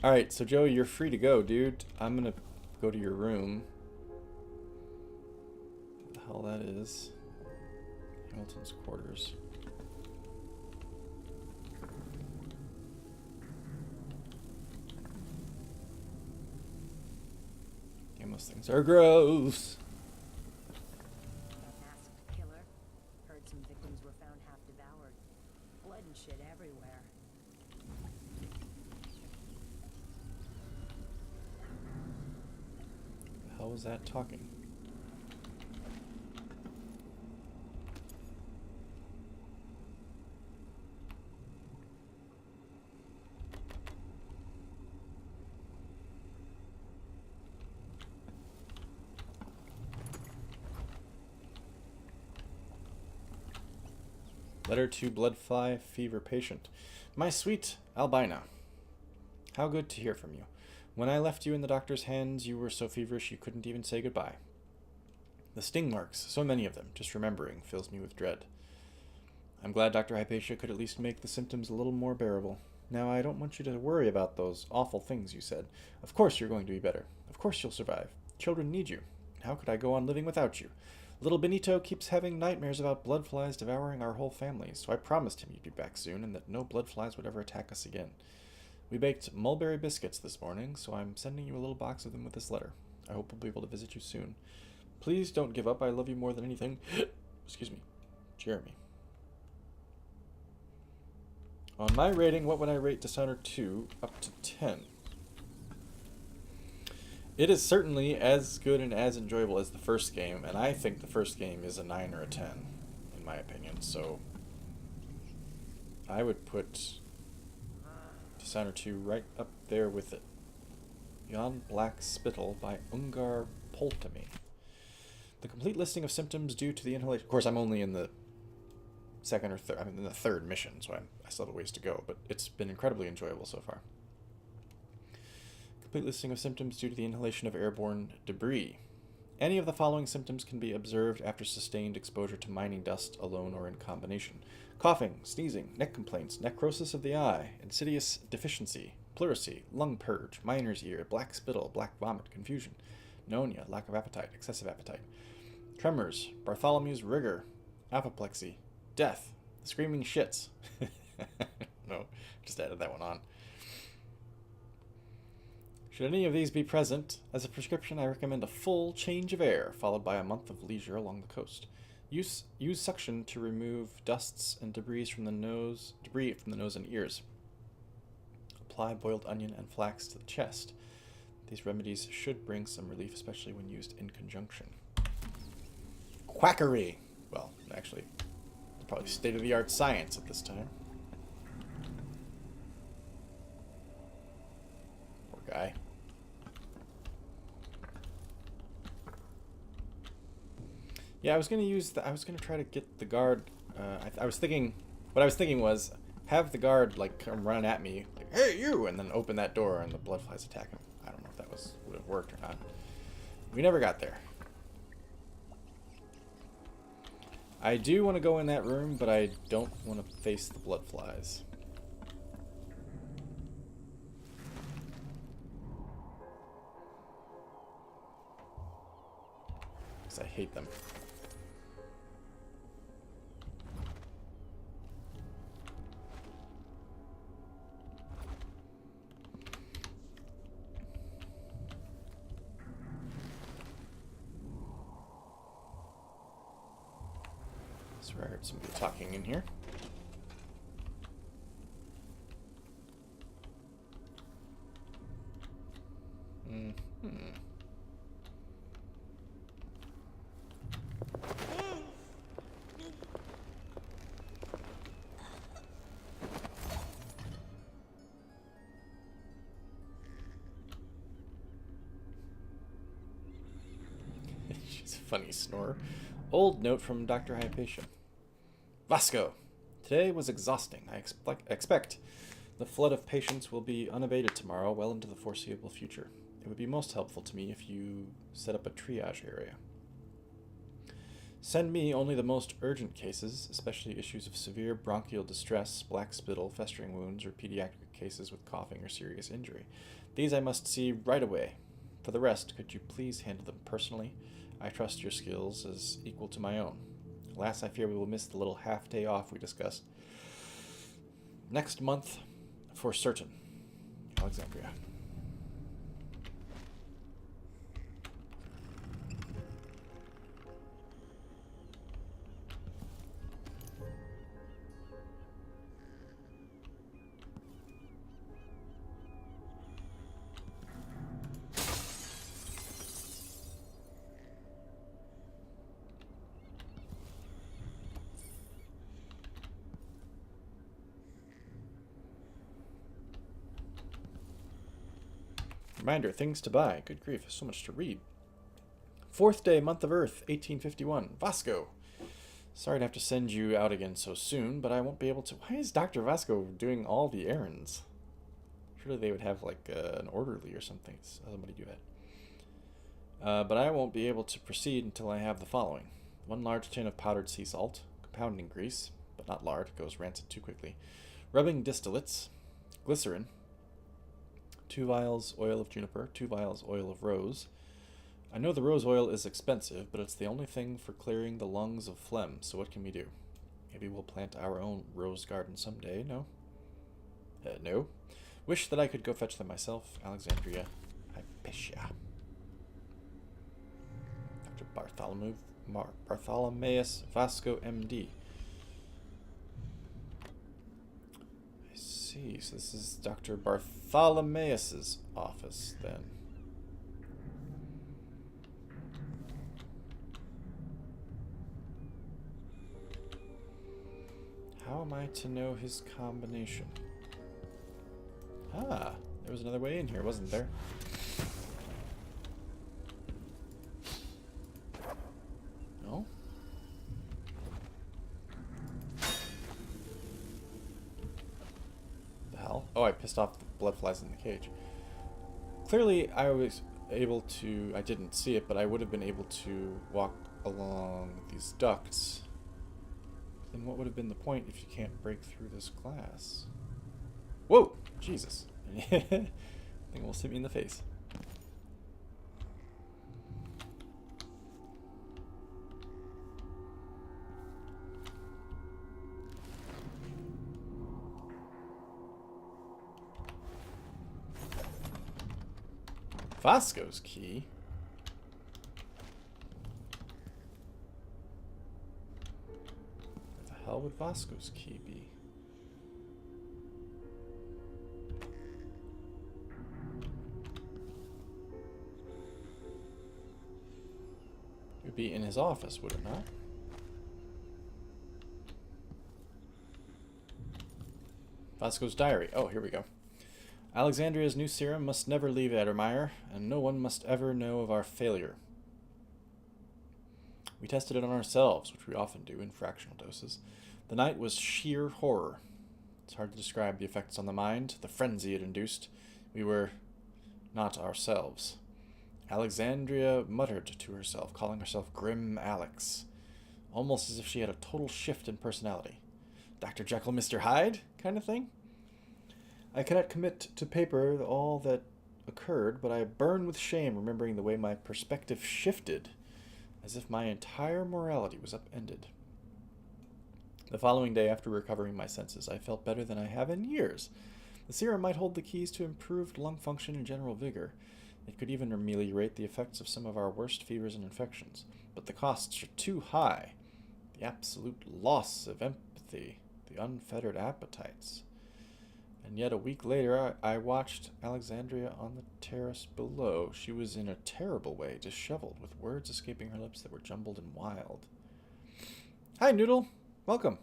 Alright, so Joey, you're free to go, dude. I'm gonna go to your room. What the hell that is? Hamilton's quarters. Damn, those things are gross. Masked killer. Heard some victims were found half devoured. Blood and shit everywhere. The hell was that talking? Letter to Bloodfly Fever Patient. My sweet Albina, how good to hear from you. When I left you in the doctor's hands, you were so feverish you couldn't even say goodbye. The sting marks, so many of them, just remembering, fills me with dread. I'm glad Dr. Hypatia could at least make the symptoms a little more bearable. Now, I don't want you to worry about those awful things you said. Of course you're going to be better. Of course you'll survive. Children need you. How could I go on living without you? Little Benito keeps having nightmares about bloodflies devouring our whole family, so I promised him you'd be back soon and that no bloodflies would ever attack us again. We baked mulberry biscuits this morning, so I'm sending you a little box of them with this letter. I hope we'll be able to visit you soon. Please don't give up. I love you more than anything. Excuse me. Jeremy. On my rating, what would I rate Dishonored 2 up to 10? It is certainly as good and as enjoyable as the first game, and I think the first game is a 9 or a 10, in my opinion, so I would put Dishonored 2 right up there with it. Beyond Black Spittle by Ungar Poltamy. The complete listing of symptoms due to the inhalation... Of course, I'm only in the second or third... I'm in the third mission, so I still have a ways to go, but it's been incredibly enjoyable so far. Complete listing of symptoms due to the inhalation of airborne debris. Any of the following symptoms can be observed after sustained exposure to mining dust alone or in combination. Coughing, sneezing, neck complaints, necrosis of the eye, insidious deficiency, pleurisy, lung purge, miner's ear, black spittle, black vomit, confusion, pneumonia, lack of appetite, excessive appetite, tremors, Bartholomew's rigor, apoplexy, death, screaming shits. No, just added that one on. Should any of these be present, as a prescription I recommend a full change of air, followed by a month of leisure along the coast. Use suction to remove dusts and debris from the nose and ears. Apply boiled onion and flax to the chest. These remedies should bring some relief, especially when used in conjunction. Quackery! Well, actually, probably state-of-the-art science at this time. Poor guy. Yeah, I was gonna try to get the guard. I was thinking, what I was thinking was, have the guard like come running at me, like, "Hey, you!" and then open that door and the bloodflies attack him. I don't know if that would have worked or not. We never got there. I do want to go in that room, but I don't want to face the bloodflies. Because I hate them. I heard somebody talking in here. She's a funny snore. Old note from Dr. Hypatia. Vasco, today was exhausting. I expect the flood of patients will be unabated tomorrow, well into the foreseeable future. It would be most helpful to me if you set up a triage area. Send me only the most urgent cases, especially issues of severe bronchial distress, black spittle, festering wounds, or pediatric cases with coughing or serious injury. These I must see right away. For the rest, could you please handle them personally? I trust your skills as equal to my own. Alas, I fear we will miss the little half-day off we discussed. Next month, for certain. Alexandria. Reminder, things to buy. Good grief, so much to read. 4th day, month of Earth, 1851. Vasco. Sorry to have to send you out again so soon, but I won't be able to... Why is Dr. Vasco doing all the errands? Surely they would have, like, an orderly or something. Somebody do that. But I won't be able to proceed until I have the following. 1 large tin of powdered sea salt, compounding grease, but not lard, it goes rancid too quickly. Rubbing distillates, glycerin, 2 vials oil of juniper, 2 vials oil of rose. I know the rose oil is expensive, but it's the only thing for clearing the lungs of phlegm, so what can we do? Maybe we'll plant our own rose garden someday, no? No. Wish that I could go fetch them myself. Alexandria, Hypatia. Dr. Bartholomeus Vasco, M.D. So this is Dr. Bartholomeus's office, then. How am I to know his combination? Ah, there was another way in here, wasn't there? No? Oh, I pissed off the blood flies in the cage. Clearly, I was able to... I didn't see it, but I would have been able to walk along these ducts. Then what would have been the point if you can't break through this glass? Whoa! Jesus. I think almost hit me in the face. Vasco's key? Where the hell would Vasco's key be? It would be in his office, would it not? Vasco's diary. Oh, here we go. Alexandria's new serum must never leave Edermeyer, and no one must ever know of our failure. We tested it on ourselves, which we often do in fractional doses. The night was sheer horror. It's hard to describe the effects on the mind, the frenzy it induced. We were not ourselves. Alexandria muttered to herself, calling herself Grim Alex, almost as if she had a total shift in personality. Dr. Jekyll, Mr. Hyde kind of thing? I cannot commit to paper all that occurred, but I burn with shame remembering the way my perspective shifted, as if my entire morality was upended. The following day, after recovering my senses, I felt better than I have in years. The serum might hold the keys to improved lung function and general vigor. It could even ameliorate the effects of some of our worst fevers and infections. But the costs are too high. The absolute loss of empathy, the unfettered appetites. And yet a week later, I watched Alexandria on the terrace below. She was in a terrible way, disheveled, with words escaping her lips that were jumbled and wild. Hi, Noodle. Welcome.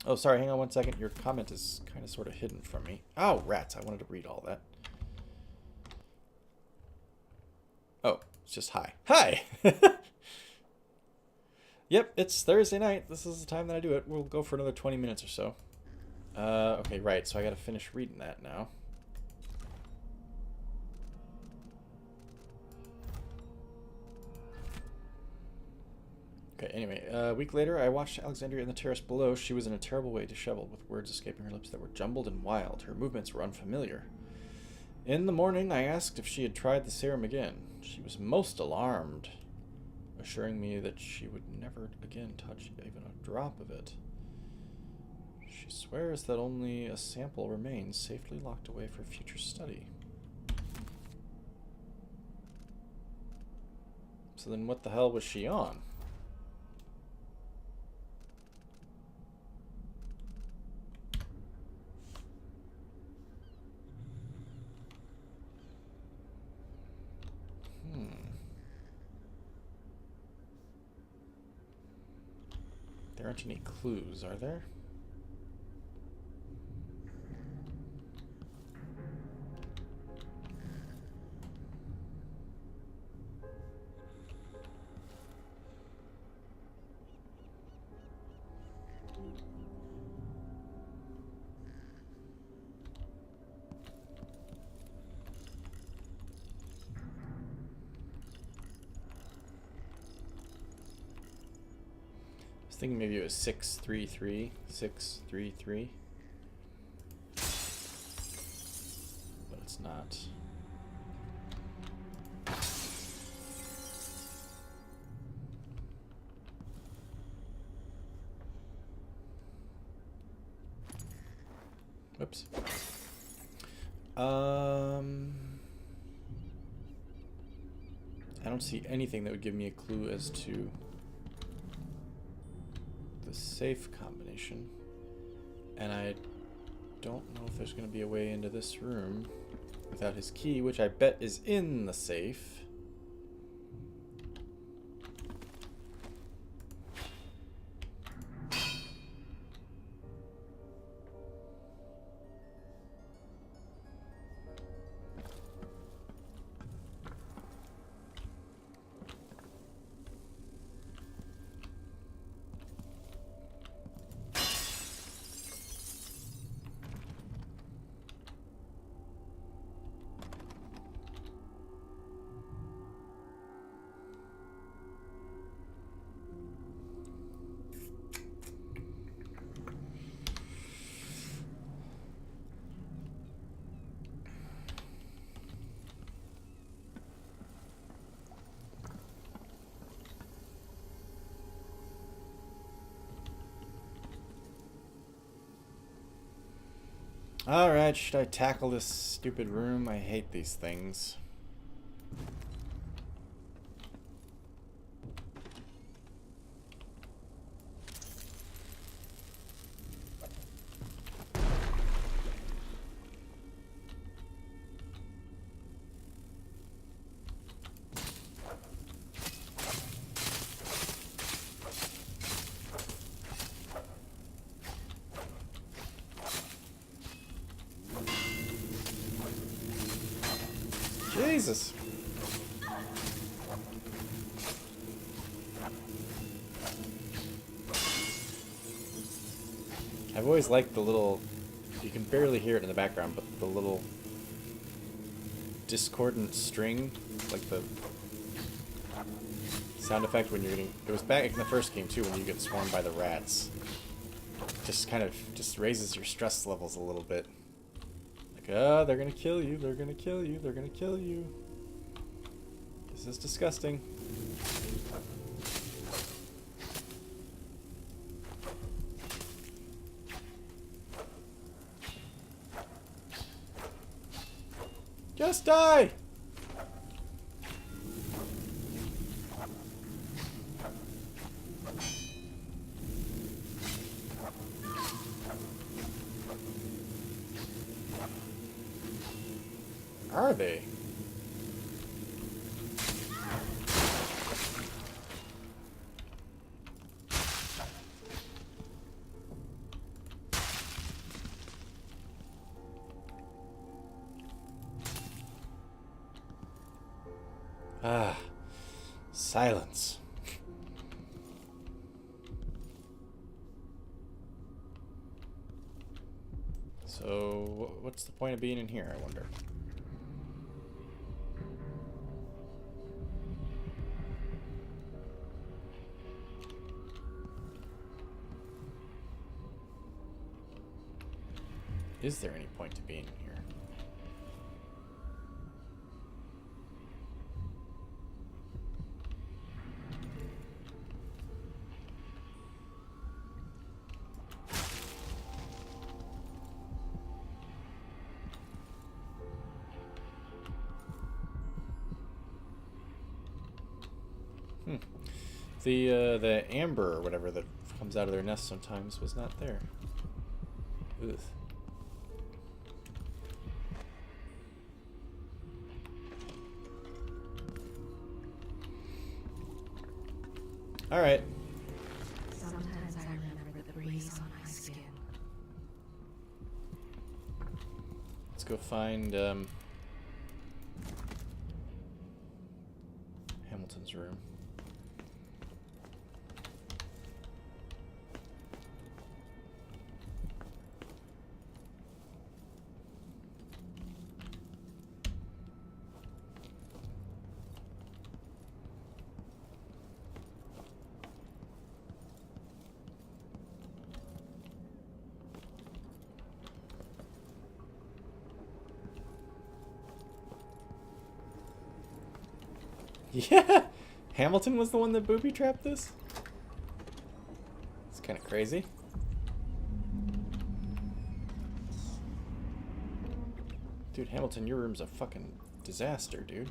Oh, sorry, hang on one second. Your comment is kind of sort of hidden from me. Oh, rats. I wanted to read all that. Oh, it's just hi. Hi! Yep, it's Thursday night. This is the time that I do it. We'll go for another 20 minutes or so. Okay, right, so I gotta finish reading that now. Okay, anyway, a week later, I watched Alexandria in the terrace below. She was in a terrible way, disheveled, with words escaping her lips that were jumbled and wild. Her movements were unfamiliar. In the morning, I asked if she had tried the serum again. She was most alarmed, assuring me that she would never again touch even a drop of it. She swears that only a sample remains, safely locked away for future study. So then what the hell was she on? There aren't any clues, are there? I was thinking maybe it was 633, 633. But it's not. Whoops. I don't see anything that would give me a clue as to the safe combination, and I don't know if there's going to be a way into this room without his key, which I bet is in the safe. Alright, should I tackle this stupid room? I hate these things. Jesus. I've always liked the little, you can barely hear it in the background, but the little discordant string, like the sound effect when you're getting, it was back in the first game too when you get swarmed by the rats. Just kind of, just raises your stress levels a little bit. Oh, they're gonna kill you, they're gonna kill you, they're gonna kill you. This is disgusting. Just die! Are they? Ah, silence. So, what's the point of being in here, I wonder? is there any point to being here? The amber or whatever that comes out of their nest sometimes was not there. Ugh. All right. Sometimes I remember the breeze on my skin. Let's go find Hamilton's room. Yeah, Hamilton was the one that booby-trapped this? It's kind of crazy. Dude, Hamilton, your room's a fucking disaster, dude.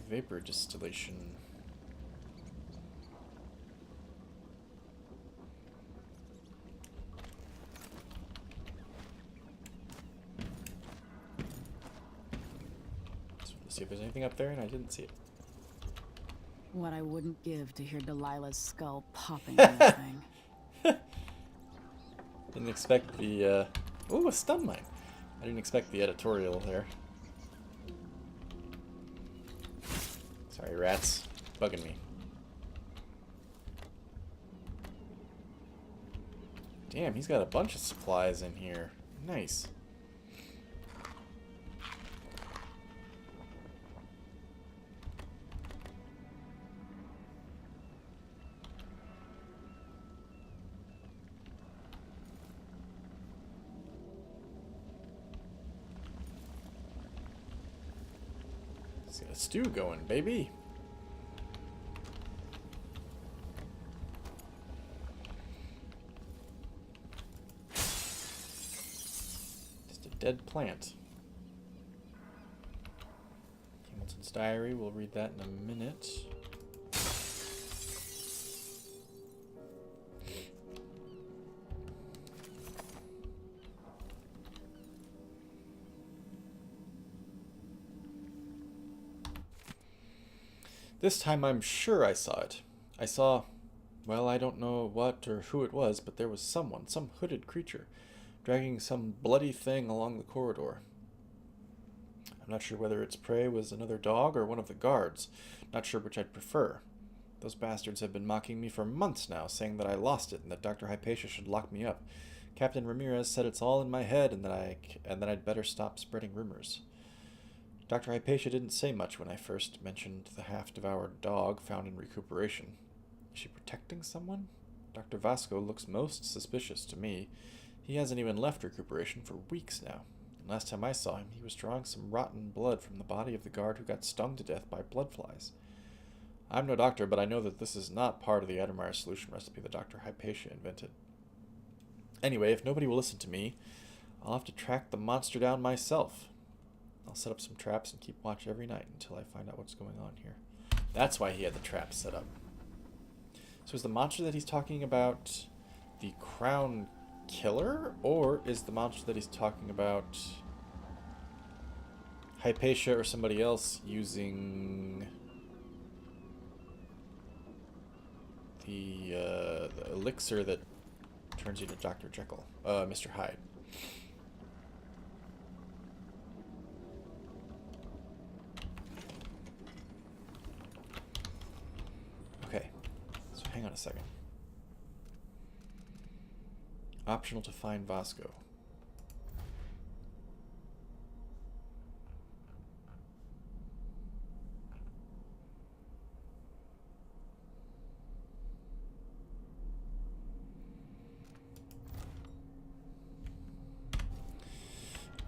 Vapor distillation. Let's see if there's anything up there, and I didn't see it. What I wouldn't give to hear Delilah's skull popping in this thing. Didn't expect the, ooh, a stun mine. I didn't expect the editorial there. Sorry, rats. Bugging me. Damn, he's got a bunch of supplies in here. Nice. He's got a stew going, baby. Just a dead plant. Hamilton's diary, we'll read that in a minute. This time I'm sure I saw it. I saw, well, I don't know what or who it was, but there was someone, some hooded creature, dragging some bloody thing along the corridor. I'm not sure whether its prey was another dog or one of the guards. Not sure which I'd prefer. Those bastards have been mocking me for months now, saying that I lost it and that Dr. Hypatia should lock me up. Captain Ramirez said it's all in my head and that I'd better stop spreading rumors. Dr. Hypatia didn't say much when I first mentioned the half-devoured dog found in recuperation. Is she protecting someone? Dr. Vasco looks most suspicious to me. He hasn't even left recuperation for weeks now. And last time I saw him, he was drawing some rotten blood from the body of the guard who got stung to death by blood flies. I'm no doctor, but I know that this is not part of the Addermeyer solution recipe that Dr. Hypatia invented. Anyway, if nobody will listen to me, I'll have to track the monster down myself. I'll set up some traps and keep watch every night until I find out what's going on here. That's why he had the traps set up. So is the monster that he's talking about the Crown Killer? Or is the monster that he's talking about Hypatia or somebody else using the elixir that turns you to Dr. Jekyll? Mr. Hyde. Okay, so hang on a second. Optional to find Vasco.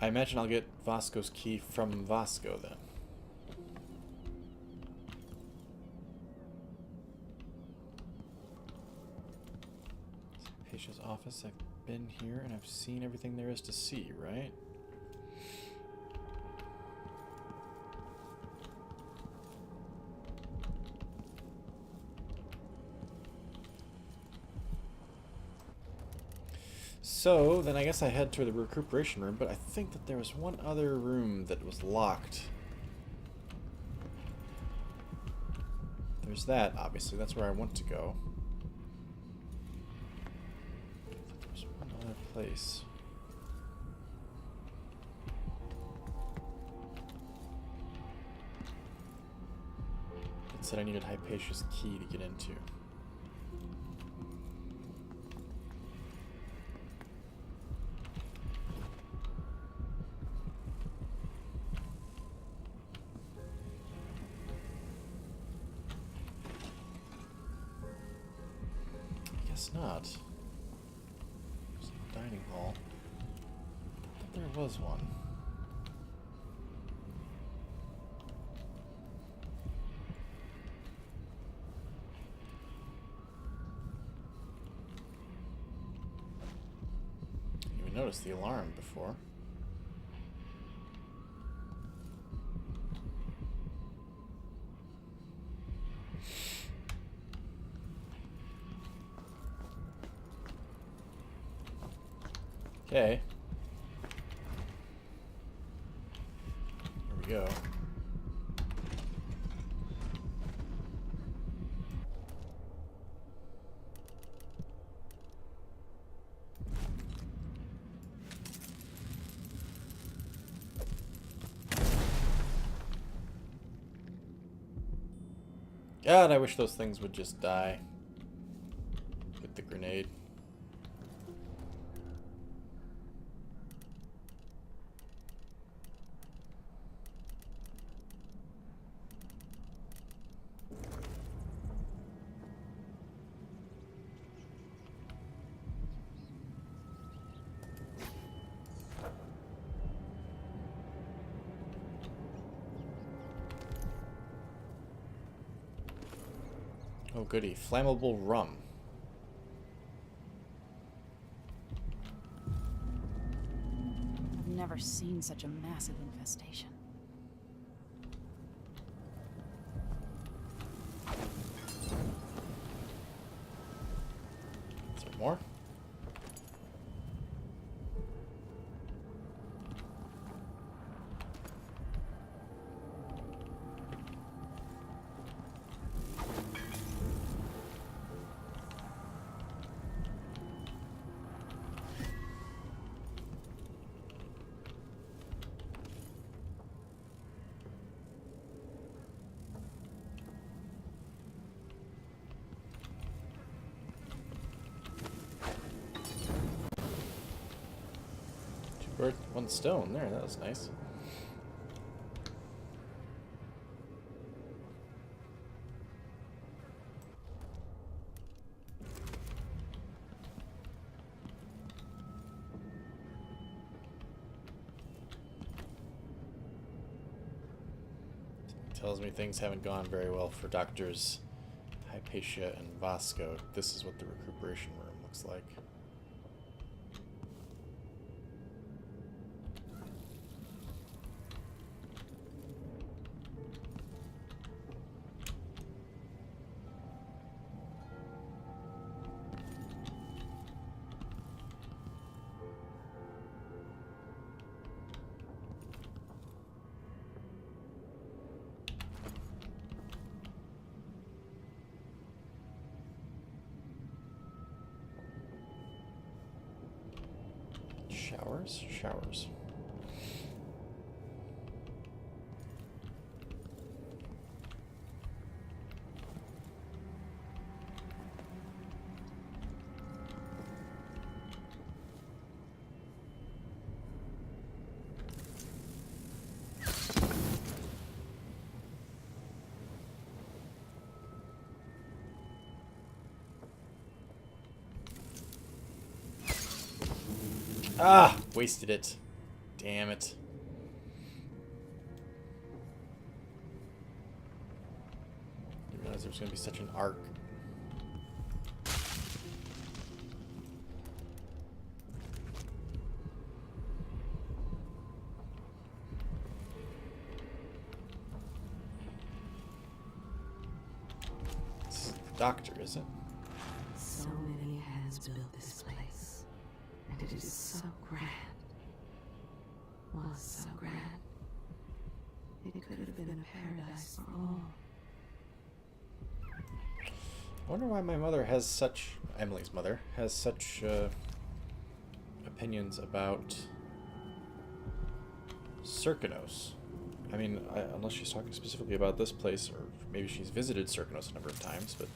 I imagine I'll get Vasco's key from Vasco then. Patient's office. I've been here and I've seen everything there is to see, right? So, then I guess I head toward the recuperation room, but I think that there was one other room that was locked. There's that, obviously. That's where I want to go. There's one other place. It said I needed Hypatia's key to get into. Not. There's a dining hall. I thought there was one. Didn't even notice the alarm before. Okay. Here we go. God, I wish those things would just die with the grenade. Oh goody, flammable rum. I've never seen such a massive infestation. Is there more? Bird, one stone there, that was nice. Tells me things haven't gone very well for Doctors Hypatia and Vasco. This is what the recuperation room looks like. Showers? Showers. Ah! Wasted it. Damn it. Didn't realize there was going to be such an arc. It's the doctor, is it? So many hands built this place, and it is so grand. Was so grand. It could have been a paradise for all. I wonder why my mother has such... Emily's mother has such opinions about Serkanos. I mean, unless she's talking specifically about this place, or maybe she's visited Serkanos a number of times, but...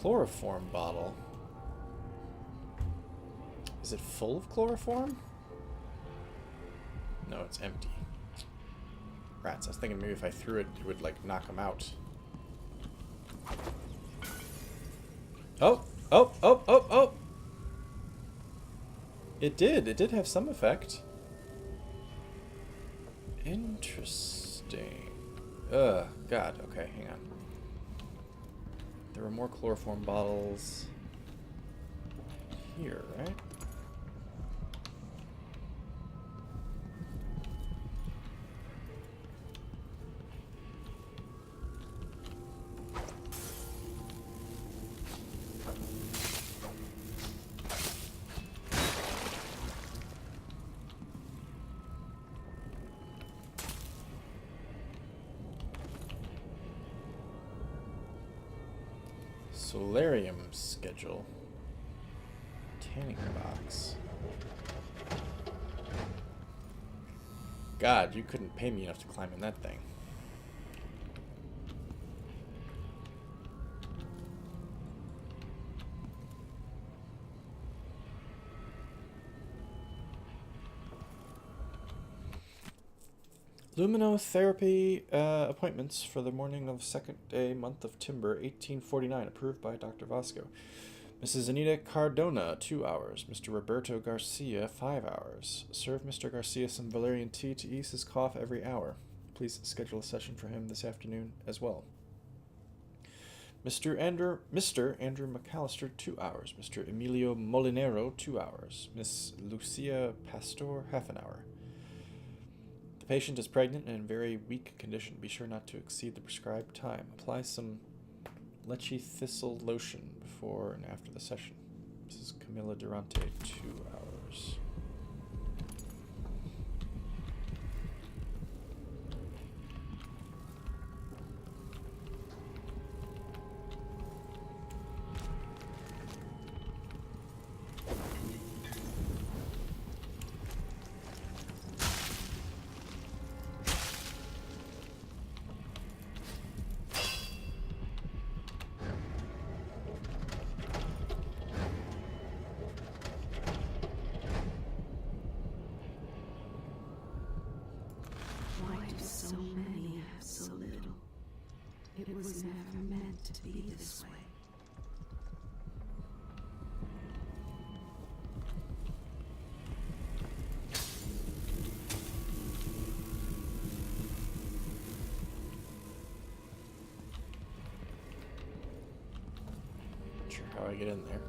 Chloroform bottle. Is it full of chloroform? No, it's empty. Rats. I was thinking maybe if I threw it, it would, like, knock them out. Oh! Oh! Oh! Oh! Oh! It did. It did have some effect. Interesting. Ugh. God. Okay, hang on. There were more chloroform bottles here, right? Solarium schedule. Tanning box. God, you couldn't pay me enough to climb in that thing. Luminotherapy appointments for the morning of second day, month of Timber, 1849, approved by Dr. Vasco. Mrs. Anita Cardona, 2 hours. Mr. Roberto Garcia, 5 hours. Serve Mr. Garcia some valerian tea to ease his cough every hour. Please schedule a session for him this afternoon as well. Mr. Andrew McAllister, 2 hours. Mr. Emilio Molinero, 2 hours. Miss Lucia Pastor, half an hour. The patient is pregnant and in very weak condition. Be sure not to exceed the prescribed time. Apply some Lechy thistle lotion before and after the session. Mrs. Camilla Durante, 2 hours. Why do so many have so little? It was never meant to be this way. Not sure how I get in there.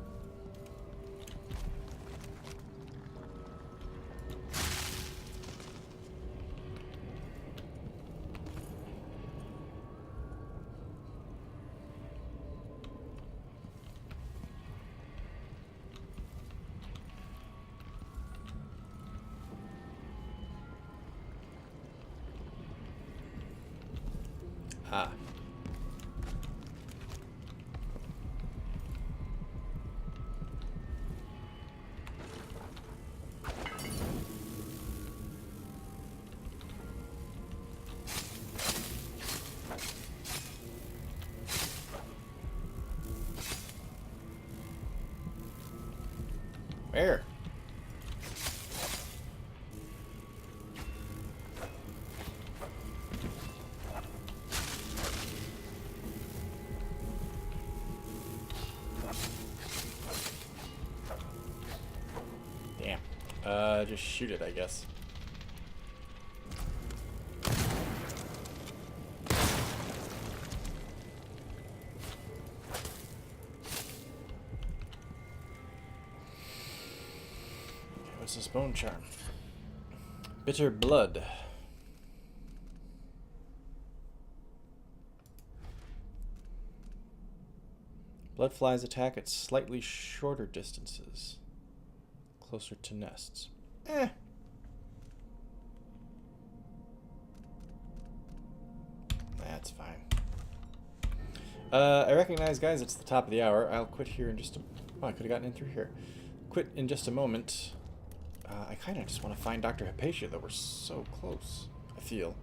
Where? Damn. Just shoot it, I guess. What's this bone charm? Bitter blood. Blood flies attack at slightly shorter distances, closer to nests. That's fine. I recognize, guys, it's the top of the hour. I'll quit here in just a... Oh, I could have gotten in through here. Quit in just a moment. I kind of just want to find Dr. Hypatia, though. We're so close, I feel.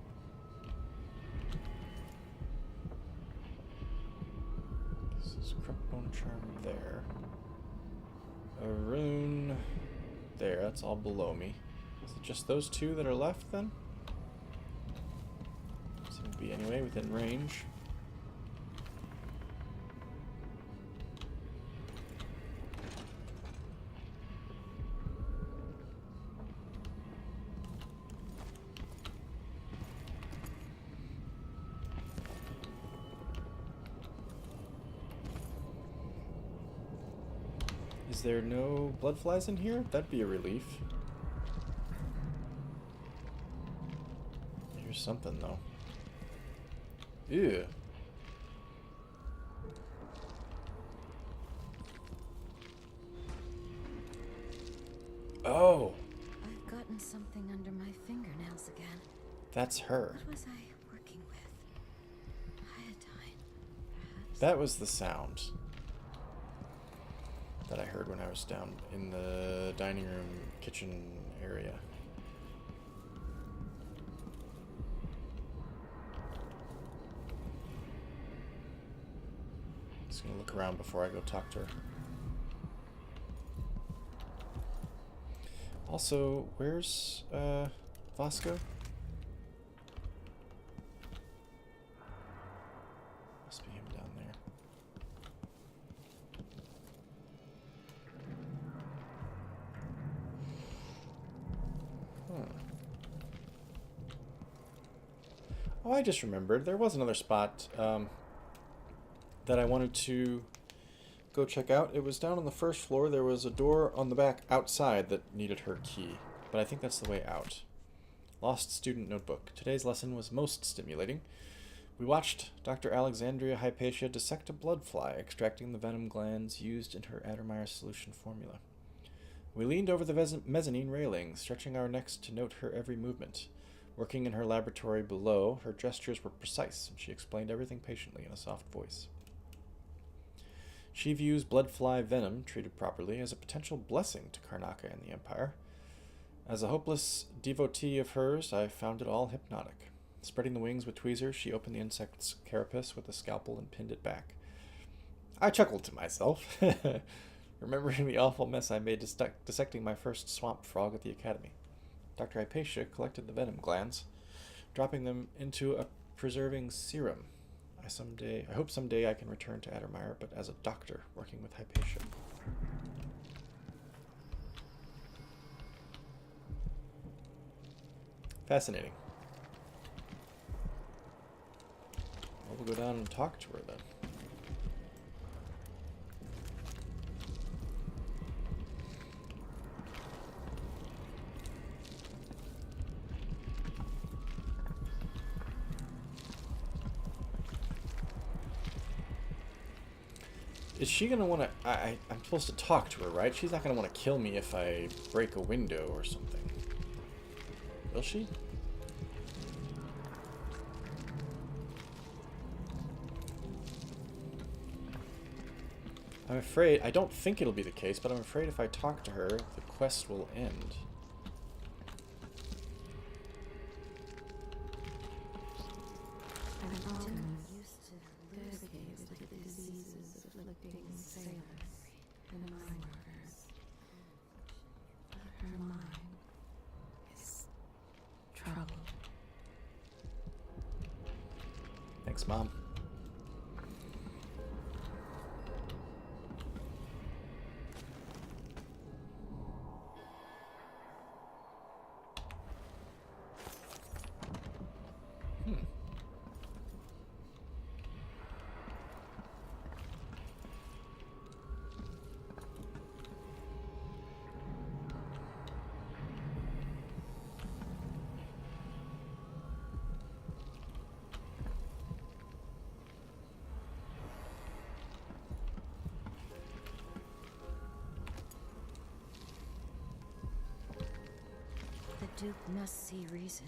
This is Corrupt Bone Charm there. A rune there. That's all below me. Is it just those two that are left, then? Seem to be, anyway, within range. Is there no blood flies in here? That'd be a relief. Here's something, though. Ew. Oh! I've gotten something under my fingernails again. That's her. What was I working with? Iodine, perhaps? That was the sound that I heard when I was down in the dining room kitchen area. Just gonna look around before I go talk to her. Also, where's Vasco? Must be him down there. Oh, I just remembered. There was another spot that I wanted to go check out. It was down on the first floor. There was a door on the back outside that needed her key, but I think that's the way out. Lost Student Notebook. Today's lesson was most stimulating. We watched Dr. Alexandria Hypatia dissect a blood fly, extracting the venom glands used in her Addermeyer solution formula. We leaned over the mezzanine railing, stretching our necks to note her every movement. Working in her laboratory below, her gestures were precise, and she explained everything patiently in a soft voice. She views blood fly venom, treated properly, as a potential blessing to Karnaca and the Empire. As a hopeless devotee of hers, I found it all hypnotic. Spreading the wings with tweezers, she opened the insect's carapace with a scalpel and pinned it back. I chuckled to myself, remembering the awful mess I made dissecting my first swamp frog at the academy. Dr. Hypatia collected the venom glands, dropping them into a preserving serum. I hope someday I can return to Addermeyer, but as a doctor working with Hypatia. Fascinating. Well, we'll go down and talk to her then. Is she gonna want to... I'm supposed to talk to her, right? She's not gonna want to kill me if I break a window or something. Will she? I'm afraid... I don't think it'll be the case, but I'm afraid if I talk to her, the quest will end. Thanks, Mom. The Duke must see reason.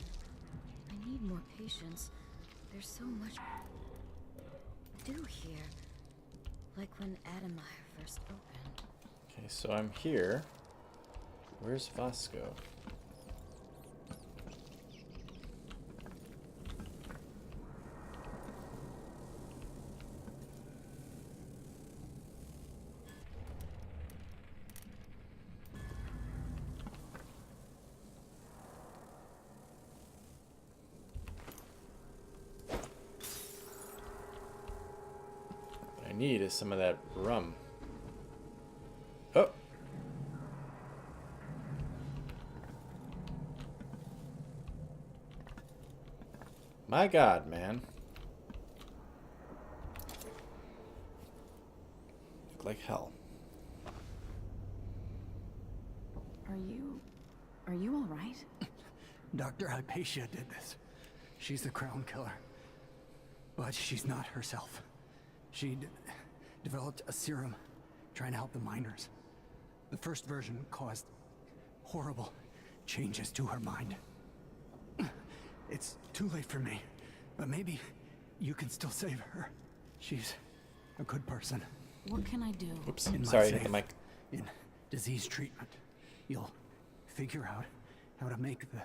I need more patience. There's so much to do here. Like when Adamire first opened. Okay, so I'm here. Where's Vasco? What I need is some of that rum. Oh! My God, man. Look like hell. Are you all right? Dr. Hypatia did this. She's the crown killer. But she's not herself. She developed a serum trying to help the miners. The first version caused horrible changes to her mind. It's too late for me, but maybe you can still save her. She's a good person. What can I do? Oops, In my sorry, hit the safe, mic. In disease treatment, you'll figure out how to make the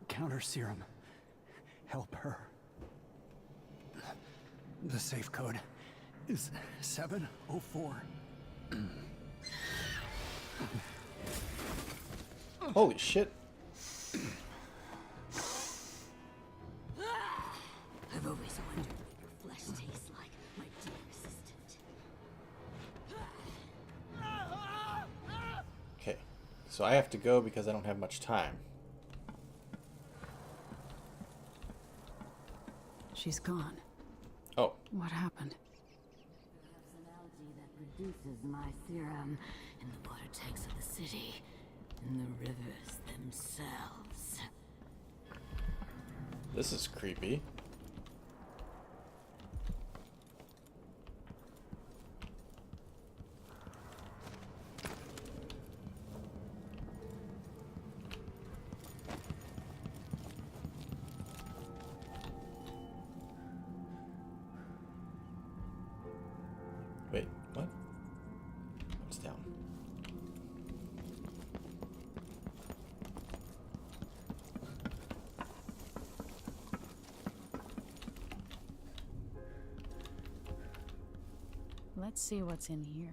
counter serum help her. The safe code is 704. Holy shit. I've always wondered what your flesh tastes like, my dear assistant. Okay, so I have to go because I don't have much time. She's gone. Oh. What happened? Perhaps an algae that produces my serum in the water tanks of the city, in the rivers themselves. This is creepy. Wait, what? What's down? Let's see what's in here.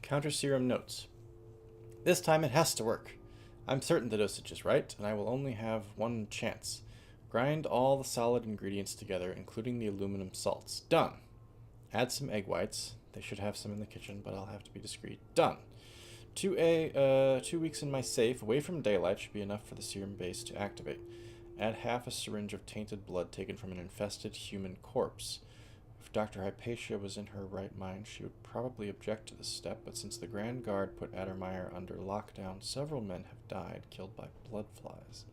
Counter serum notes. This time it has to work. I'm certain the dosage is right, and I will only have one chance. Grind all the solid ingredients together, including the aluminum salts. Done. Add some egg whites. They should have some in the kitchen, but I'll have to be discreet. Done. 2 weeks in my safe, away from daylight, should be enough for the serum base to activate. Add half a syringe of tainted blood taken from an infested human corpse. If Dr. Hypatia was in her right mind, she would probably object to this step, but since the Grand Guard put Addermeyer under lockdown, several men have died, killed by blood flies.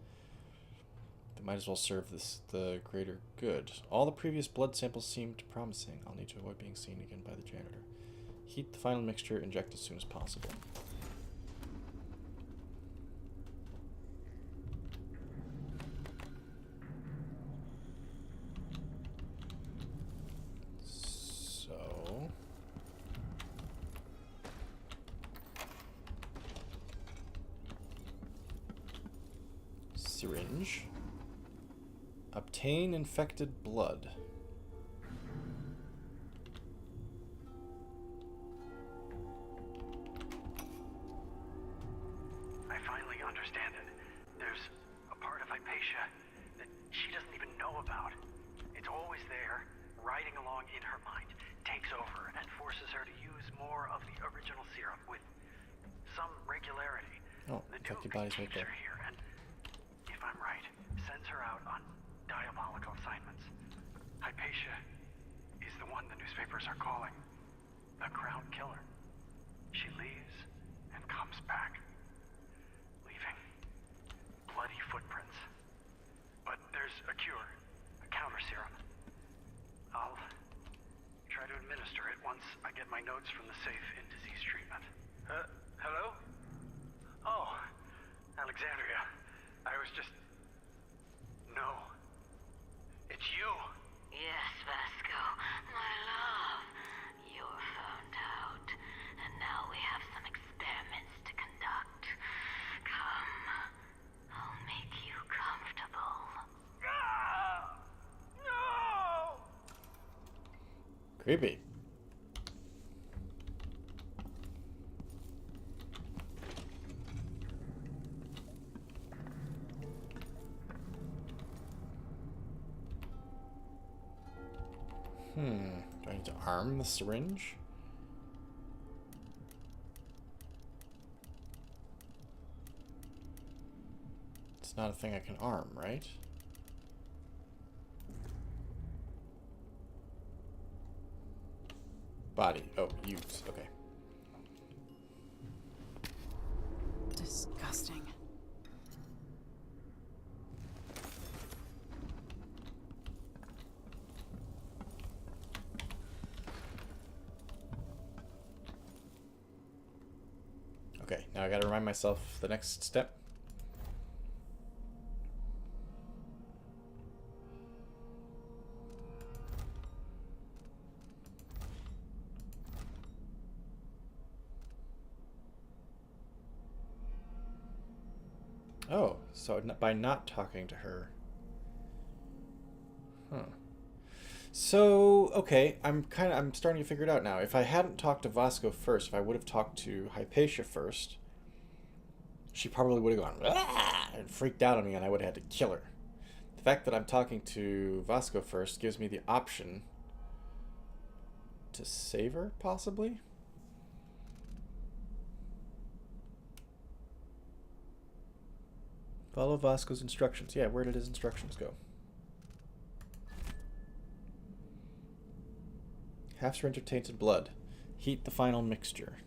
They might as well serve the greater good. All the previous blood samples seemed promising. I'll need to avoid being seen again by the janitor. Heat the final mixture, inject as soon as possible. So... syringe. Obtain infected blood. Hypatia that she doesn't even know about. It's always there, riding along in her mind, takes over and forces her to use more of the original serum with some regularity. Oh, The check Duke your body's right keeps there. her here and, if I'm right, sends her out on diabolical assignments. Hypatia is the one the newspapers are calling the Crown Killer. She leaves and comes back, leaving bloody footprints. But there's a cure, a counter serum. I'll try to administer it once I get my notes from the safe in disease treatment. Hello? Oh, Alexandria. I was just... No. It's you. Yes, Vasco, my love. You're found out, and now we have some experiments to conduct. Come, I'll make you comfortable. No! Creepy. Do I need to arm the syringe? It's not a thing I can arm, right? Body. Oh, use. Okay. Disgusting. Okay, now I gotta remind myself the next step. Oh, so by not talking to her. Huh. So, okay, I'm starting to figure it out now. If I hadn't talked to Vasco first, if I would have talked to Hypatia first, she probably would have gone "Ah!" and freaked out on me, and I would have had to kill her. The fact that I'm talking to Vasco first gives me the option to save her, possibly? Follow Vasco's instructions. Yeah, where did his instructions go? Half syringe of tainted blood. Heat the final mixture.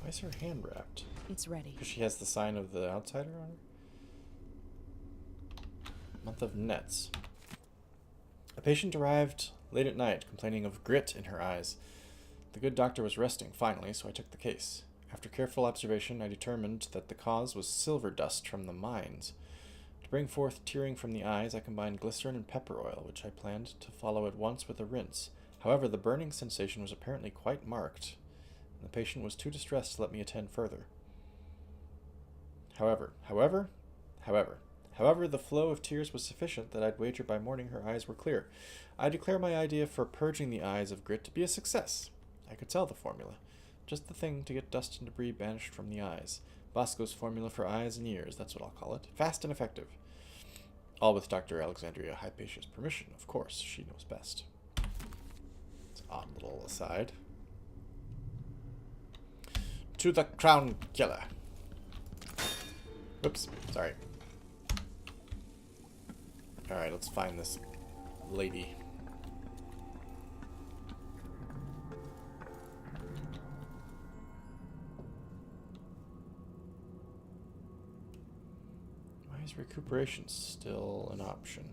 Why is her hand wrapped? It's ready. Because she has the sign of the outsider on her? Month of Nets. A patient arrived late at night, complaining of grit in her eyes. The good doctor was resting, finally, so I took the case. After careful observation, I determined that the cause was silver dust from the mines. To bring forth tearing from the eyes, I combined glycerin and pepper oil, which I planned to follow at once with a rinse. However, the burning sensation was apparently quite marked, and the patient was too distressed to let me attend further. However, the flow of tears was sufficient that I'd wager by morning her eyes were clear. I declare my idea for purging the eyes of grit to be a success. I could sell the formula. Just the thing to get dust and debris banished from the eyes. Bosco's formula for eyes and ears, that's what I'll call it. Fast and effective. All with Dr. Alexandria Hypatia's permission, of course. She knows best. It's an odd little aside. To the Crown Killer. Oops, sorry. Alright, let's find this lady. Is recuperation still an option?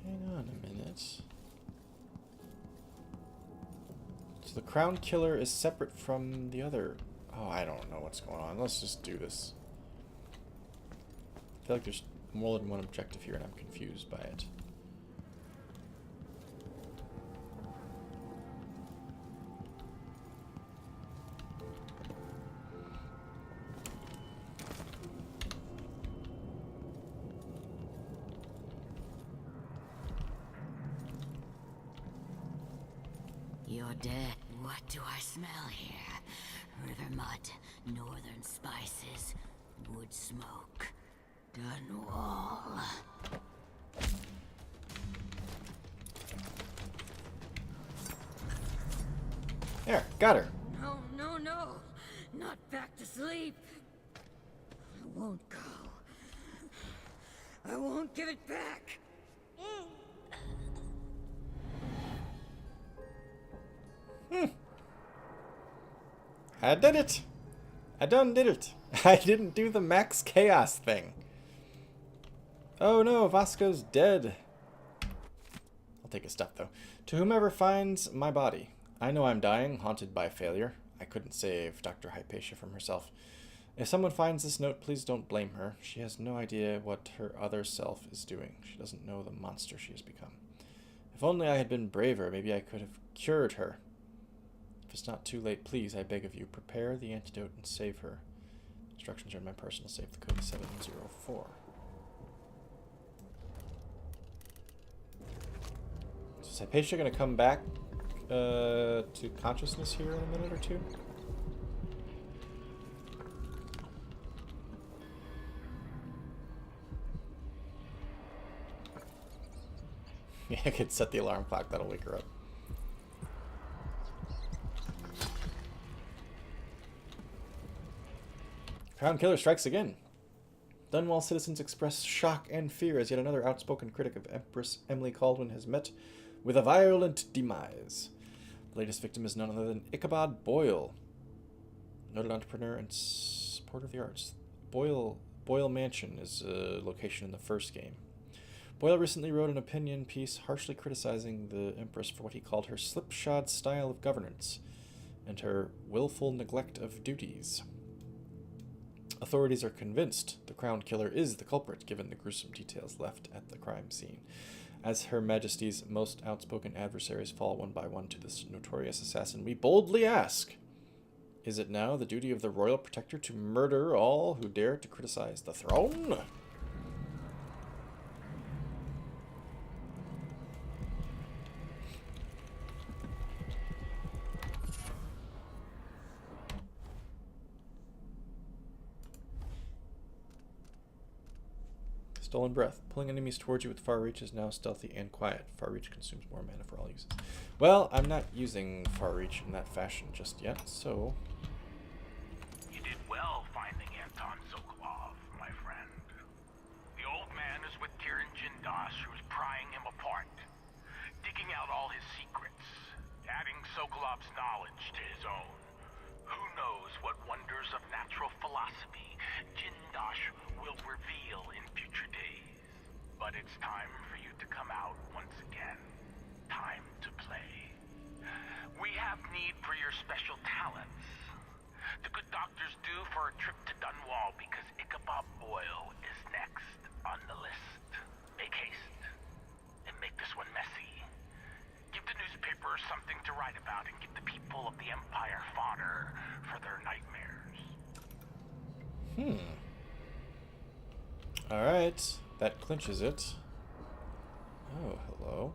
Hang on a minute. So the Crown Killer is separate from the other. Oh, I don't know what's going on. Let's just do this. I feel like there's more than one objective here and I'm confused by it. You're dead. What do I smell here? River mud, northern spices, wood smoke, done wall. There, got her. No, no, no. Not back to sleep. I won't go. I won't give it back. I did it! I done did it! I didn't do the max chaos thing. Oh no, Vasco's dead. I'll take his stuff though. To whomever finds my body. I know I'm dying, haunted by failure. I couldn't save Dr. Hypatia from herself. If someone finds this note, please don't blame her. She has no idea what her other self is doing. She doesn't know the monster she has become. If only I had been braver, maybe I could have cured her. If it's not too late, please, I beg of you, prepare the antidote and save her. Instructions are in my personal safe. The code is 704. Is Hypatia going to come back to consciousness here in a minute or two? Yeah, I could set the alarm clock. That'll wake her up. Crown Killer strikes again. Dunwall citizens express shock and fear as yet another outspoken critic of Empress Emily Caldwin has met with a violent demise. The latest victim is none other than Ichabod Boyle, noted entrepreneur and supporter of the arts. Boyle Mansion is a location in the first game. Boyle recently wrote an opinion piece harshly criticizing the Empress for what he called her slipshod style of governance and her willful neglect of duties. Authorities are convinced the Crown Killer is the culprit, given the gruesome details left at the crime scene. As Her Majesty's most outspoken adversaries fall one by one to this notorious assassin, we boldly ask, is it now the duty of the royal protector to murder all who dare to criticize the throne? Stolen Breath. Pulling enemies towards you with Far Reach is now stealthy and quiet. Far Reach consumes more mana for all uses. Well, I'm not using Far Reach in that fashion just yet, so... You did well finding Anton Sokolov, my friend. The old man is with Kirin Jindosh, who's prying him apart, digging out all his secrets, adding Sokolov's knowledge to his own. Who knows what wonders of natural philosophy Jindosh will reveal in future days. But it's time for you to come out once again. Time to play. We have need for your special talents. The good doctor's due for a trip to Dunwall because Ichabod Boyle is next on the list. Make haste and make this one messy. Give the newspapers something to write about and give the people of the Empire fodder for their nightmares. Alright, that clinches it. Oh, hello.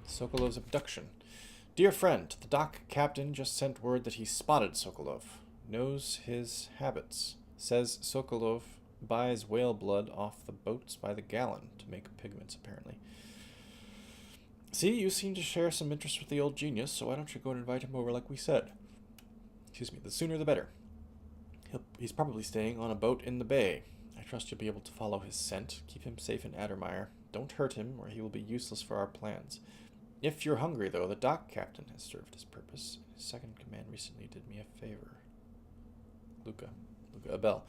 Sokolov's abduction. Dear friend, the dock captain just sent word that he spotted Sokolov. Knows his habits. Says Sokolov buys whale blood off the boats by the gallon to make pigments, apparently. See, you seem to share some interest with the old genius, so why don't you go and invite him over like we said? Excuse me, the sooner the better. He's probably staying on a boat in the bay. I trust you'll be able to follow his scent. Keep him safe in Addermire. Don't hurt him, or he will be useless for our plans. If you're hungry, though, the dock captain has served his purpose. His second command recently did me a favor. Luca Abel.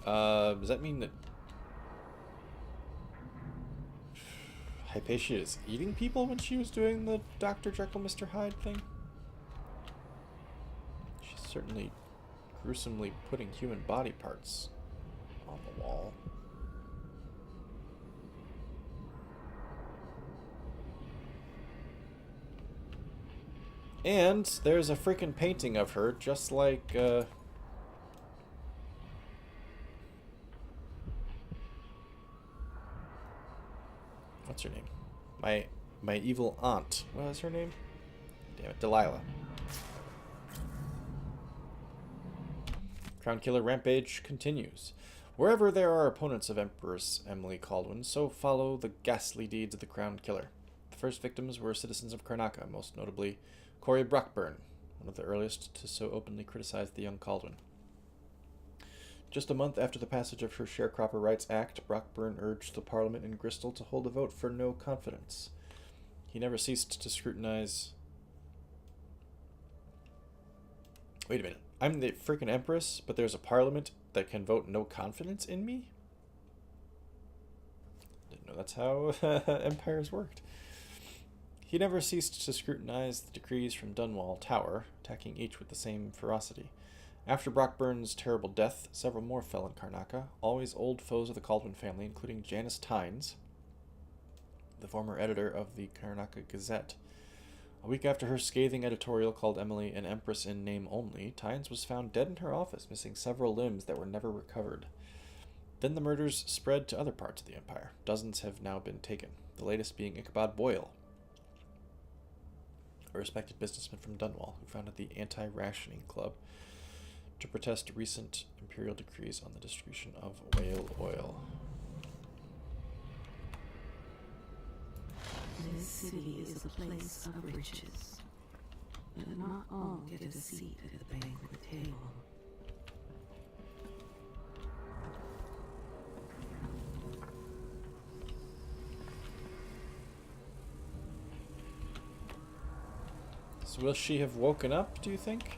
Does that mean that Hypatia is eating people when she was doing the Dr. Jekyll, Mr. Hyde thing? She's certainly gruesomely putting human body parts on the wall. And there's a freaking painting of her, just like, what's her name? My evil aunt. What was her name? Damn it, Delilah. Crown Killer rampage continues. Wherever there are opponents of Empress Emily Caldwin, so follow the ghastly deeds of the Crown Killer. The first victims were citizens of Karnaca, most notably Corey Brockburn, one of the earliest to so openly criticize the young Caldwin. Just a month after the passage of her Sharecropper Rights Act, Brockburn urged the Parliament in Bristol to hold a vote for no confidence. He never ceased to scrutinize... Wait a minute. I'm the freaking Empress, but there's a Parliament that can vote no confidence in me? Didn't know that's how empires worked. He never ceased to scrutinize the decrees from Dunwall Tower, attacking each with the same ferocity. After Brockburn's terrible death, several more fell in Karnaca, always old foes of the Caldwin family, including Janice Tynes, the former editor of the Karnaca Gazette. A week after her scathing editorial called Emily an empress in name only, Tynes was found dead in her office, missing several limbs that were never recovered. Then the murders spread to other parts of the empire. Dozens have now been taken, the latest being Ichabod Boyle, a respected businessman from Dunwall who founded the Anti-Rationing Club to protest recent imperial decrees on the distribution of whale oil. This city is a place of riches, but not all get a seat at the banquet table. So will she have woken up, do you think?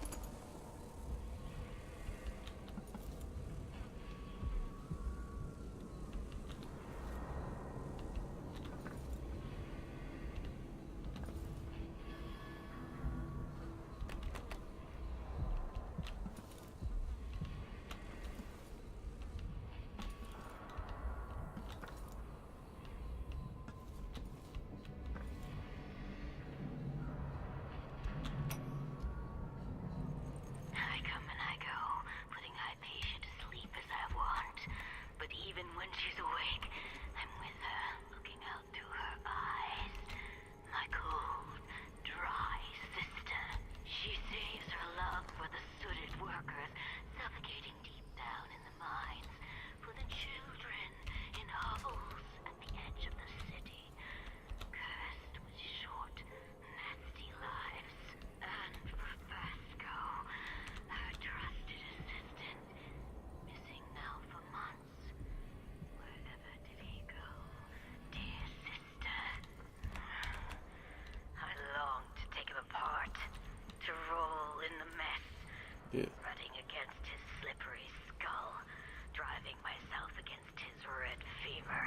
Running against his slippery skull, driving myself against his red fever.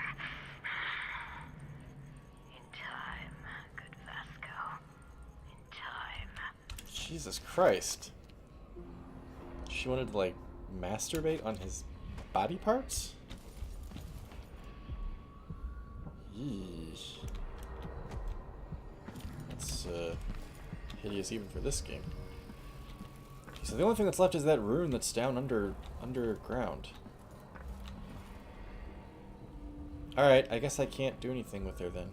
In time, good Vasco. In time. Jesus Christ. She wanted to, like, masturbate on his body parts? Yeesh. That's, hideous even for this game. So the only thing that's left is that rune that's down underground. Alright, I guess I can't do anything with her then.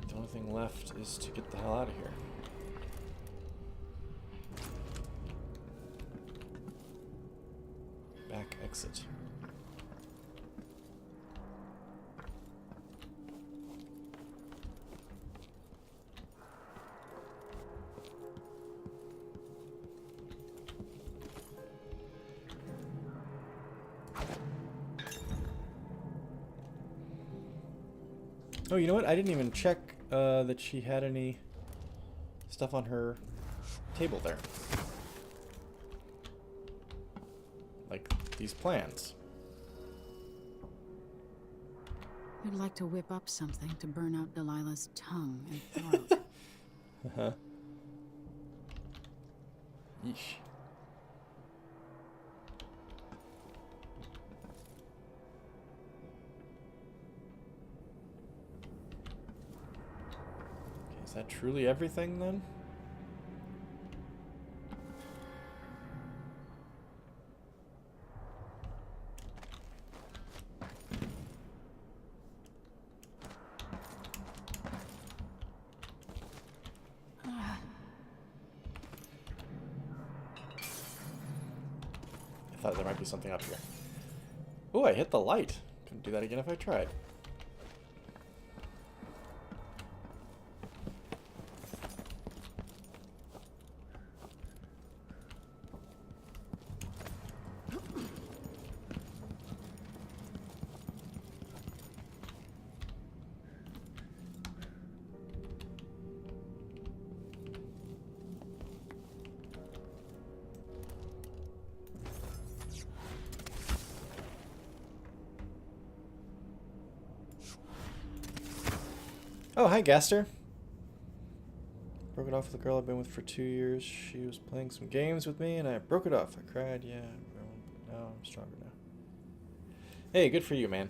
The only thing left is to get the hell out of here. Back exit. Oh, you know what? I didn't even check that she had any stuff on her table there. Like these plans. I'd like to whip up something to burn out Delilah's tongue and throat. Uh-huh. Yeesh. Okay, is that truly everything then? I thought there might be something up here. Oh, I hit the light. Couldn't do that again if I tried. Oh, hi, Gaster. Broke it off with a girl I've been with for 2 years. She was playing some games with me, and I broke it off. I cried, yeah. But now I'm stronger now. Hey, good for you, man.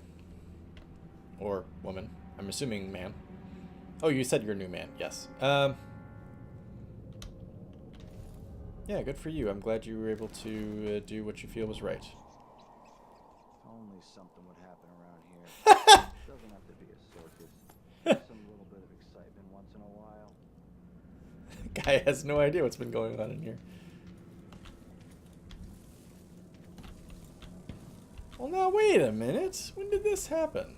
Or woman. I'm assuming man. Oh, you said you're a new man. Yes. Yeah, good for you. I'm glad you were able to do what you feel was right. Only something would happen around here. Doesn't have to be a circus. Just some little bit of excitement once in a while. Guy has no idea what's been going on in here. Well, now wait a minute. When did this happen?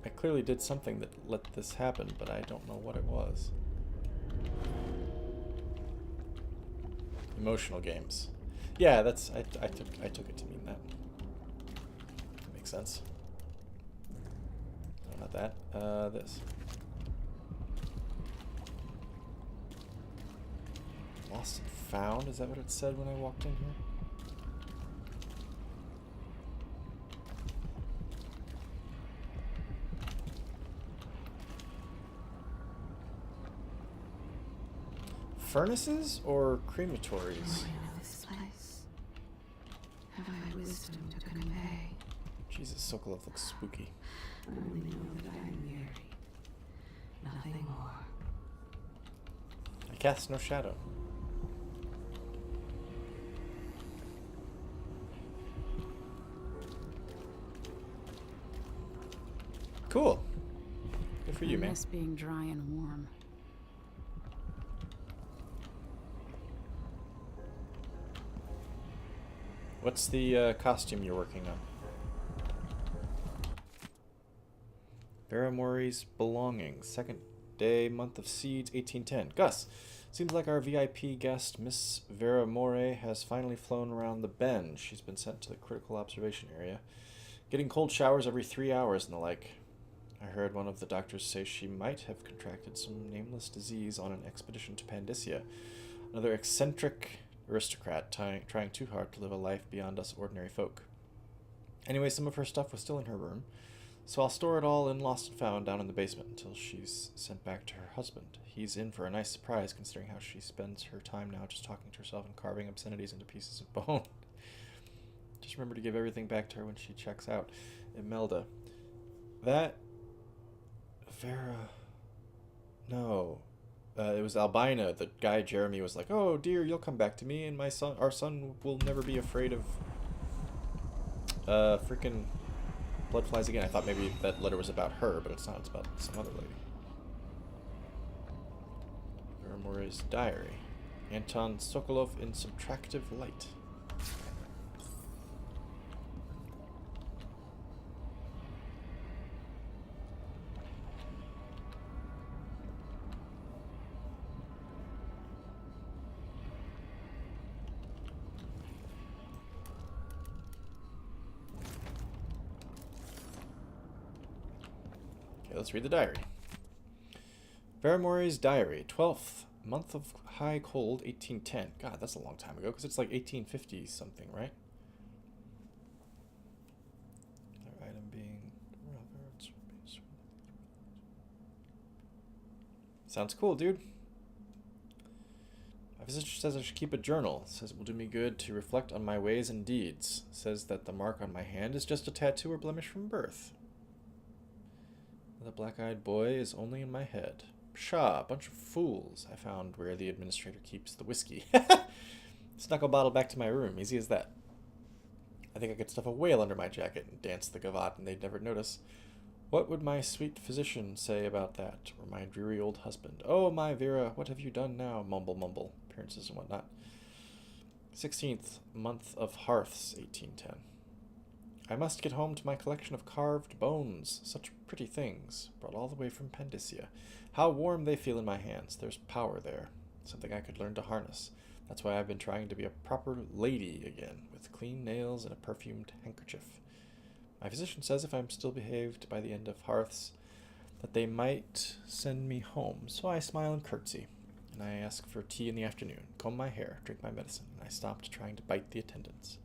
I clearly did something that let this happen, but I don't know what it was. Emotional games. Yeah, that's I took it to mean that. That makes sense. No, not that. This. Lost and found? Is that what it said when I walked in here? Furnaces or crematories? I know this place. Have I wisdom to convey? Jesus, Sokolov looks spooky. I only know that I am weary. Nothing more. I cast no shadow. Cool. Good for you, man. I miss being dry and warm. What's the costume you're working on? Vera Mori's belongings. Second day, month of seeds, 1810. Gus, seems like our VIP guest, Miss Vera More, has finally flown around the bend. She's been sent to the critical observation area, getting cold showers every 3 hours and the like. I heard one of the doctors say she might have contracted some nameless disease on an expedition to Pandysia. Another eccentric aristocrat trying too hard to live a life beyond us ordinary folk. Anyway, some of her stuff was still in her room, so I'll store it all in Lost and Found down in the basement until she's sent back to her husband. He's in for a nice surprise considering how she spends her time now just talking to herself and carving obscenities into pieces of bone. Just remember to give everything back to her when she checks out. Imelda. That... Vera... No... it was Albina. The guy Jeremy was like, "Oh dear, you'll come back to me, and our son will never be afraid of freaking blood flies again." I thought maybe that letter was about her, but it's not. It's about some other lady. Vera More's diary. Anton Sokolov in subtractive light. Okay, let's read the diary. Barrymore's diary, 12th month of high cold, 1810. God, that's a long time ago, because it's like 1850 something, right? Another item being... Sounds cool, dude. My physician says I should keep a journal. Says it will do me good to reflect on my ways and deeds. Says that the mark on my hand is just a tattoo or blemish from birth. The black-eyed boy is only in my head. Pshaw, a bunch of fools. I found where the administrator keeps the whiskey. Snuck a bottle back to my room. Easy as that. I think I could stuff a whale under my jacket and dance the gavotte and they'd never notice. What would my sweet physician say about that? Or my dreary old husband? Oh, my Vera, what have you done now? Mumble, mumble. Appearances and whatnot. 16th month of Hearths, 1810. I must get home to my collection of carved bones. Such pretty things. Brought all the way from Pandysia. How warm they feel in my hands. There's power there. Something I could learn to harness. That's why I've been trying to be a proper lady again, with clean nails and a perfumed handkerchief. My physician says if I'm still behaved by the end of Hearths, that they might send me home. So I smile and curtsy, and I ask for tea in the afternoon, comb my hair, drink my medicine, and I stopped trying to bite the attendants.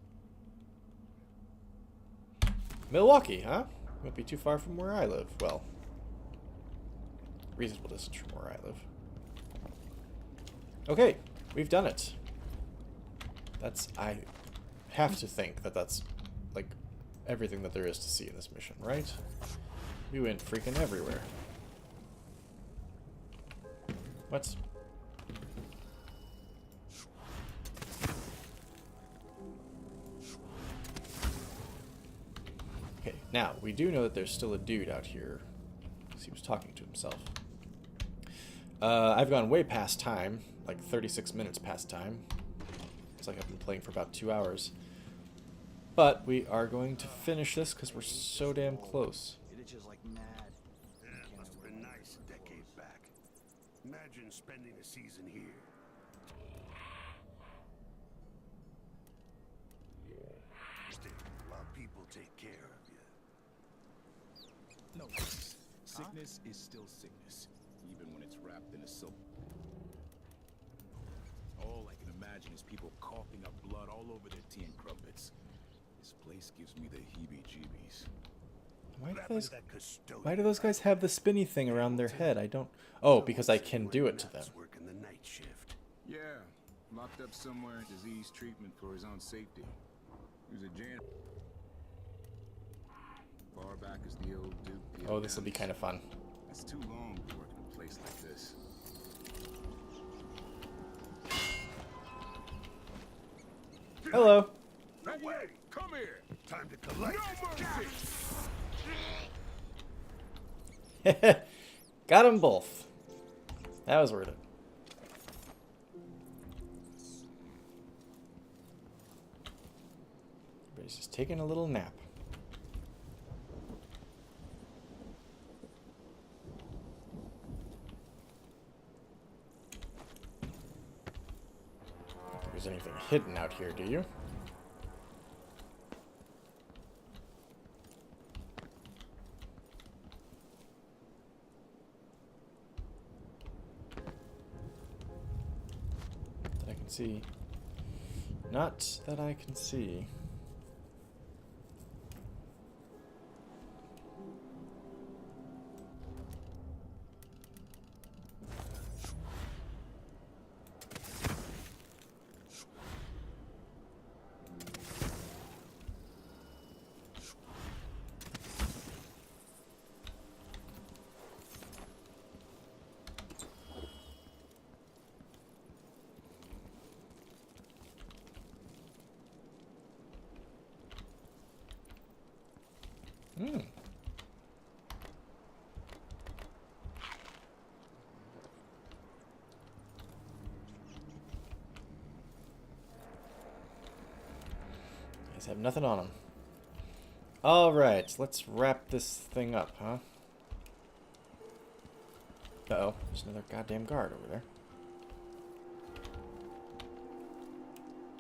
Milwaukee, huh? Won't be too far from where I live. Well, reasonable distance from where I live. Okay, we've done it. I have to think that that's, like, everything that there is to see in this mission, right? We went freaking everywhere. What? Okay, now, we do know that there's still a dude out here, because he was talking to himself. I've gone way past time, like 36 minutes past time. It's like I've been playing for about 2 hours. But we are going to finish this because we're so damn close. It itches like mad. Yeah, it must have been nice a decade back. Imagine spending a season here. Stay while people take care of you. No, sickness is still sickness, even when it's wrapped in a silk. All I can imagine is people coughing up blood all over their tea and crumpets. This place gives me the heebie-jeebies. Why do those guys have the spinny thing around their head? I don't... Oh, because I can do it to them. Working the night shift. Yeah, locked up somewhere in disease treatment for his own safety. He was a janitor. Far back as the old Duke. Oh, this will be kind of fun. It's too long to work in a place like this. Hello. No way! Come here! Time to collect. No mercy! Got them both. That was worth it. Everybody's just taking a little nap. I don't think there's anything hidden out here, do you? See. Not that I can see. Guys have nothing on them. Alright, let's wrap this thing up, huh? Uh-oh, there's another goddamn guard over there.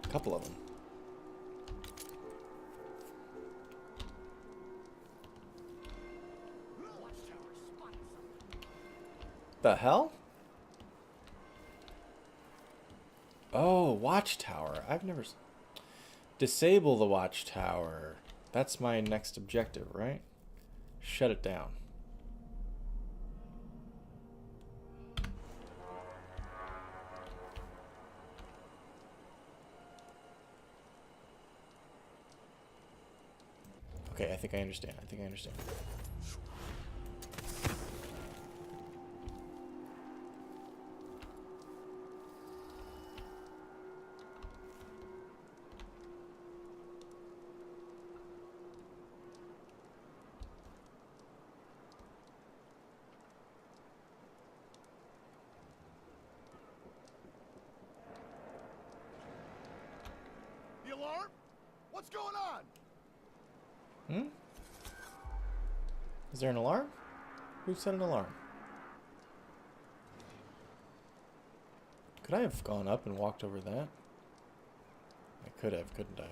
A couple of them. The hell? Oh, watchtower. I've never... Disable the watchtower. That's my next objective, right? Shut it down. Okay, I think I understand. I think I understand. The alarm? What's going on? Hmm? Is there an alarm? Who set an alarm? Could I have gone up and walked over that? I could have, couldn't I? I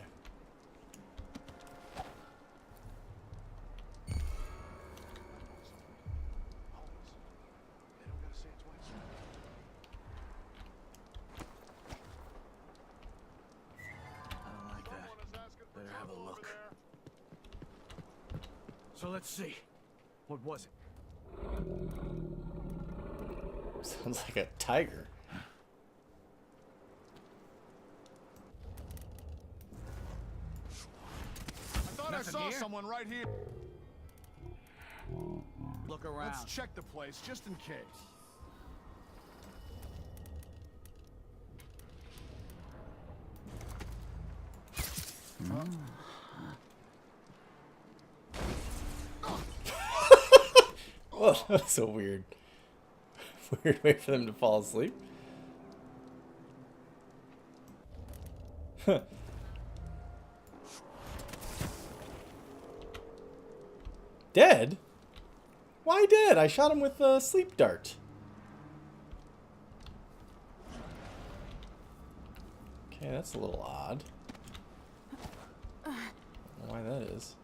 don't like that. Better have a look. So let's see. What was it? Sounds like a tiger. I thought Nothing I saw here? someone right here. Look around. Let's check the place just in case. Oh, that's so weird. Weird way for them to fall asleep. Dead? Why dead? I shot him with a sleep dart. Okay, that's a little odd. I don't know why that is.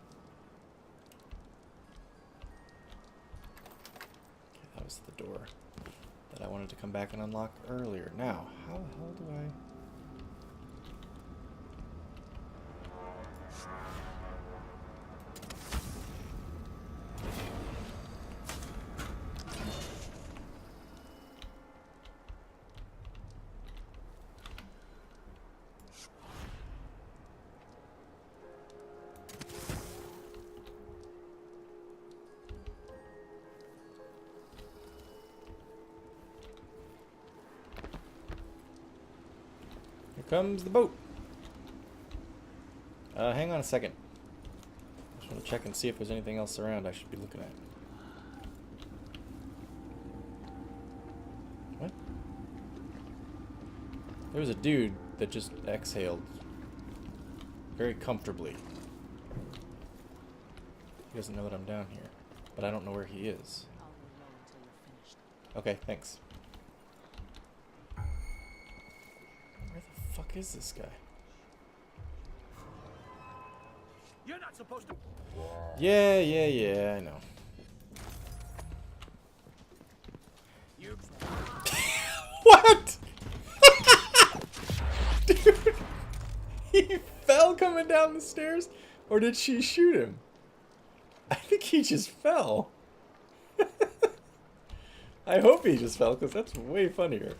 Okay, that was the door that I wanted to come back and unlock earlier. Now, how the hell do I... Here comes the boat. Hang on a second. I just want to check and see if there's anything else around I should be looking at. What? There was a dude that just exhaled very comfortably. He doesn't know that I'm down here, but I don't know where he is. Okay, thanks. Where the fuck is this guy? You're not supposed to. Yeah, I know. You. What? Dude, he fell coming down the stairs? Or did she shoot him? I think he just fell. I hope he just fell, because that's way funnier.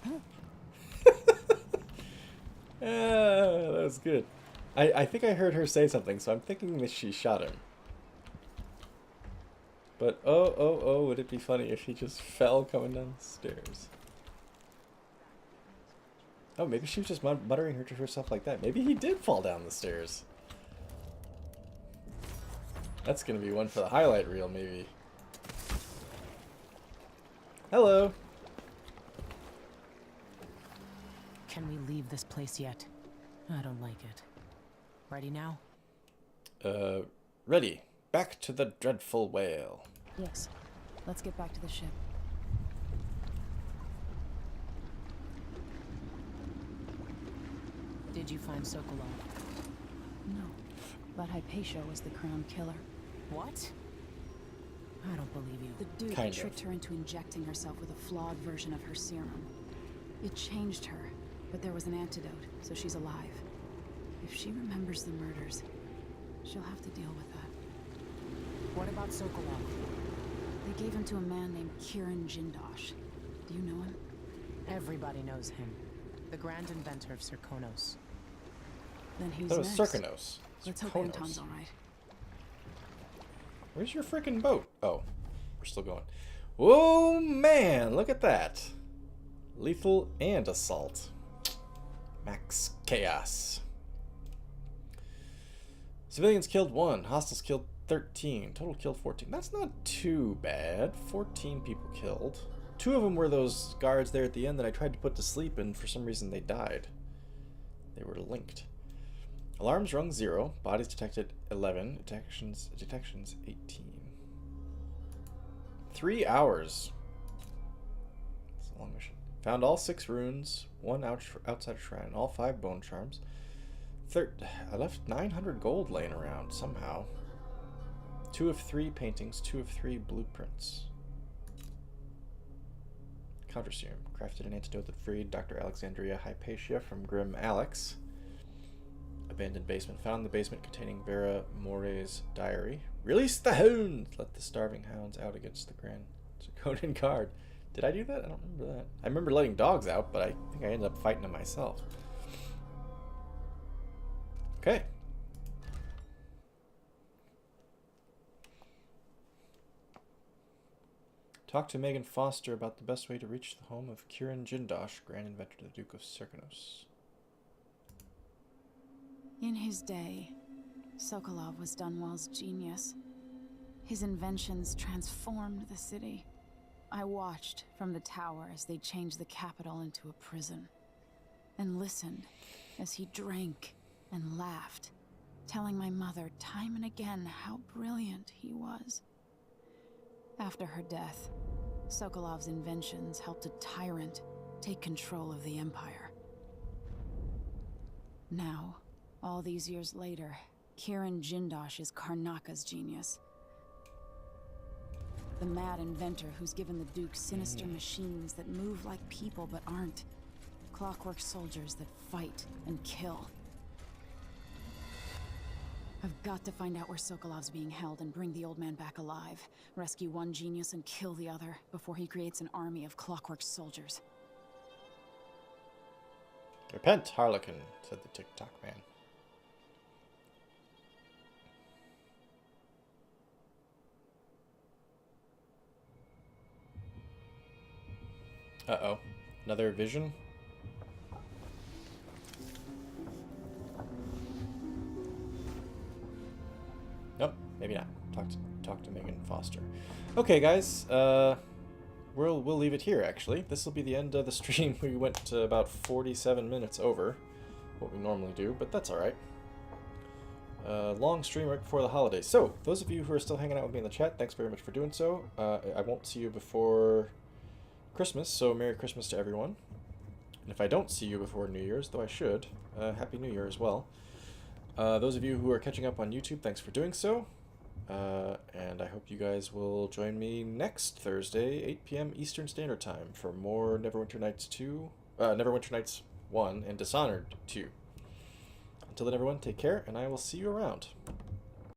That was good. I think I heard her say something, so I'm thinking that she shot him. But oh, would it be funny if he just fell coming down the stairs? Oh, maybe she was just muttering her to herself like that. Maybe he did fall down the stairs. That's gonna be one for the highlight reel, maybe. Hello. Can we leave this place yet? I don't like it. Ready now? Ready. Back to the dreadful whale. Yes. Let's get back to the ship. Did you find Sokolov? No. But Hypatia was the crown killer. What? I don't believe you. The Duke tricked her into injecting herself with a flawed version of her serum. It changed her, but there was an antidote, so she's alive. If she remembers the murders, she'll have to deal with that. What about Sokolov? They gave him to a man named Kieran Jindosh. Do you know him? Everybody knows him. The grand inventor of Serkonos. Then who's that was next? Serkonos. Let's hope Serkonos. Anton's alright. Where's your freaking boat? Oh, we're still going. Whoa, man, look at that. Lethal and assault. Max chaos. Civilians killed 1. Hostiles killed 13. Total killed 14. That's not too bad. 14 people killed. 2 of them were those guards there at the end that I tried to put to sleep, and for some reason they died. They were linked. Alarms rung 0. Bodies detected 11. Detections 18. 3 hours. That's a long mission. Found all 6 runes, 1 outside shrine, all 5 bone charms. I left 900 gold laying around somehow. 2 of 3 paintings, 2 of 3 blueprints. Counter serum. Crafted an antidote that freed Dr. Alexandria Hypatia from Grim Alex. Abandoned basement. Found in the basement containing Vera More's diary. Release the hounds! Let the starving hounds out against the Grand Draconian Guard. Did I do that? I don't remember that. I remember letting dogs out, but I think I ended up fighting them myself. Okay. Talk to Megan Foster about the best way to reach the home of Kieran Jindosh, Grand Inventor to the Duke of Serkonos. In his day, Sokolov was Dunwell's genius. His inventions transformed the city. I watched from the tower as they changed the capital into a prison, and listened as he drank and laughed, telling my mother time and again how brilliant he was. After her death, Sokolov's inventions helped a tyrant take control of the Empire. Now, all these years later, Kieran Jindosh is Karnaka's genius. The mad inventor who's given the Duke sinister machines that move like people but aren't. Clockwork soldiers that fight and kill. I've got to find out where Sokolov's being held and bring the old man back alive. Rescue one genius and kill the other before he creates an army of clockwork soldiers. Repent, Harlequin, said the TikTok man. Uh-oh. Another vision? Nope, maybe not. Talk to Megan Foster. Okay, guys. We'll leave it here, actually. This will be the end of the stream. We went to about 47 minutes over what we normally do, but that's alright. Long stream right before the holidays. So, those of you who are still hanging out with me in the chat, thanks very much for doing so. I won't see you before Christmas, so Merry Christmas to everyone. And if I don't see you before New Year's, though I should, Happy New Year as well. Those of you who are catching up on YouTube, thanks for doing so. And I hope you guys will join me next Thursday, 8 p.m. Eastern Standard Time, for more Neverwinter Nights 2, Neverwinter Nights 1 and Dishonored 2. Until then, everyone, take care, and I will see you around.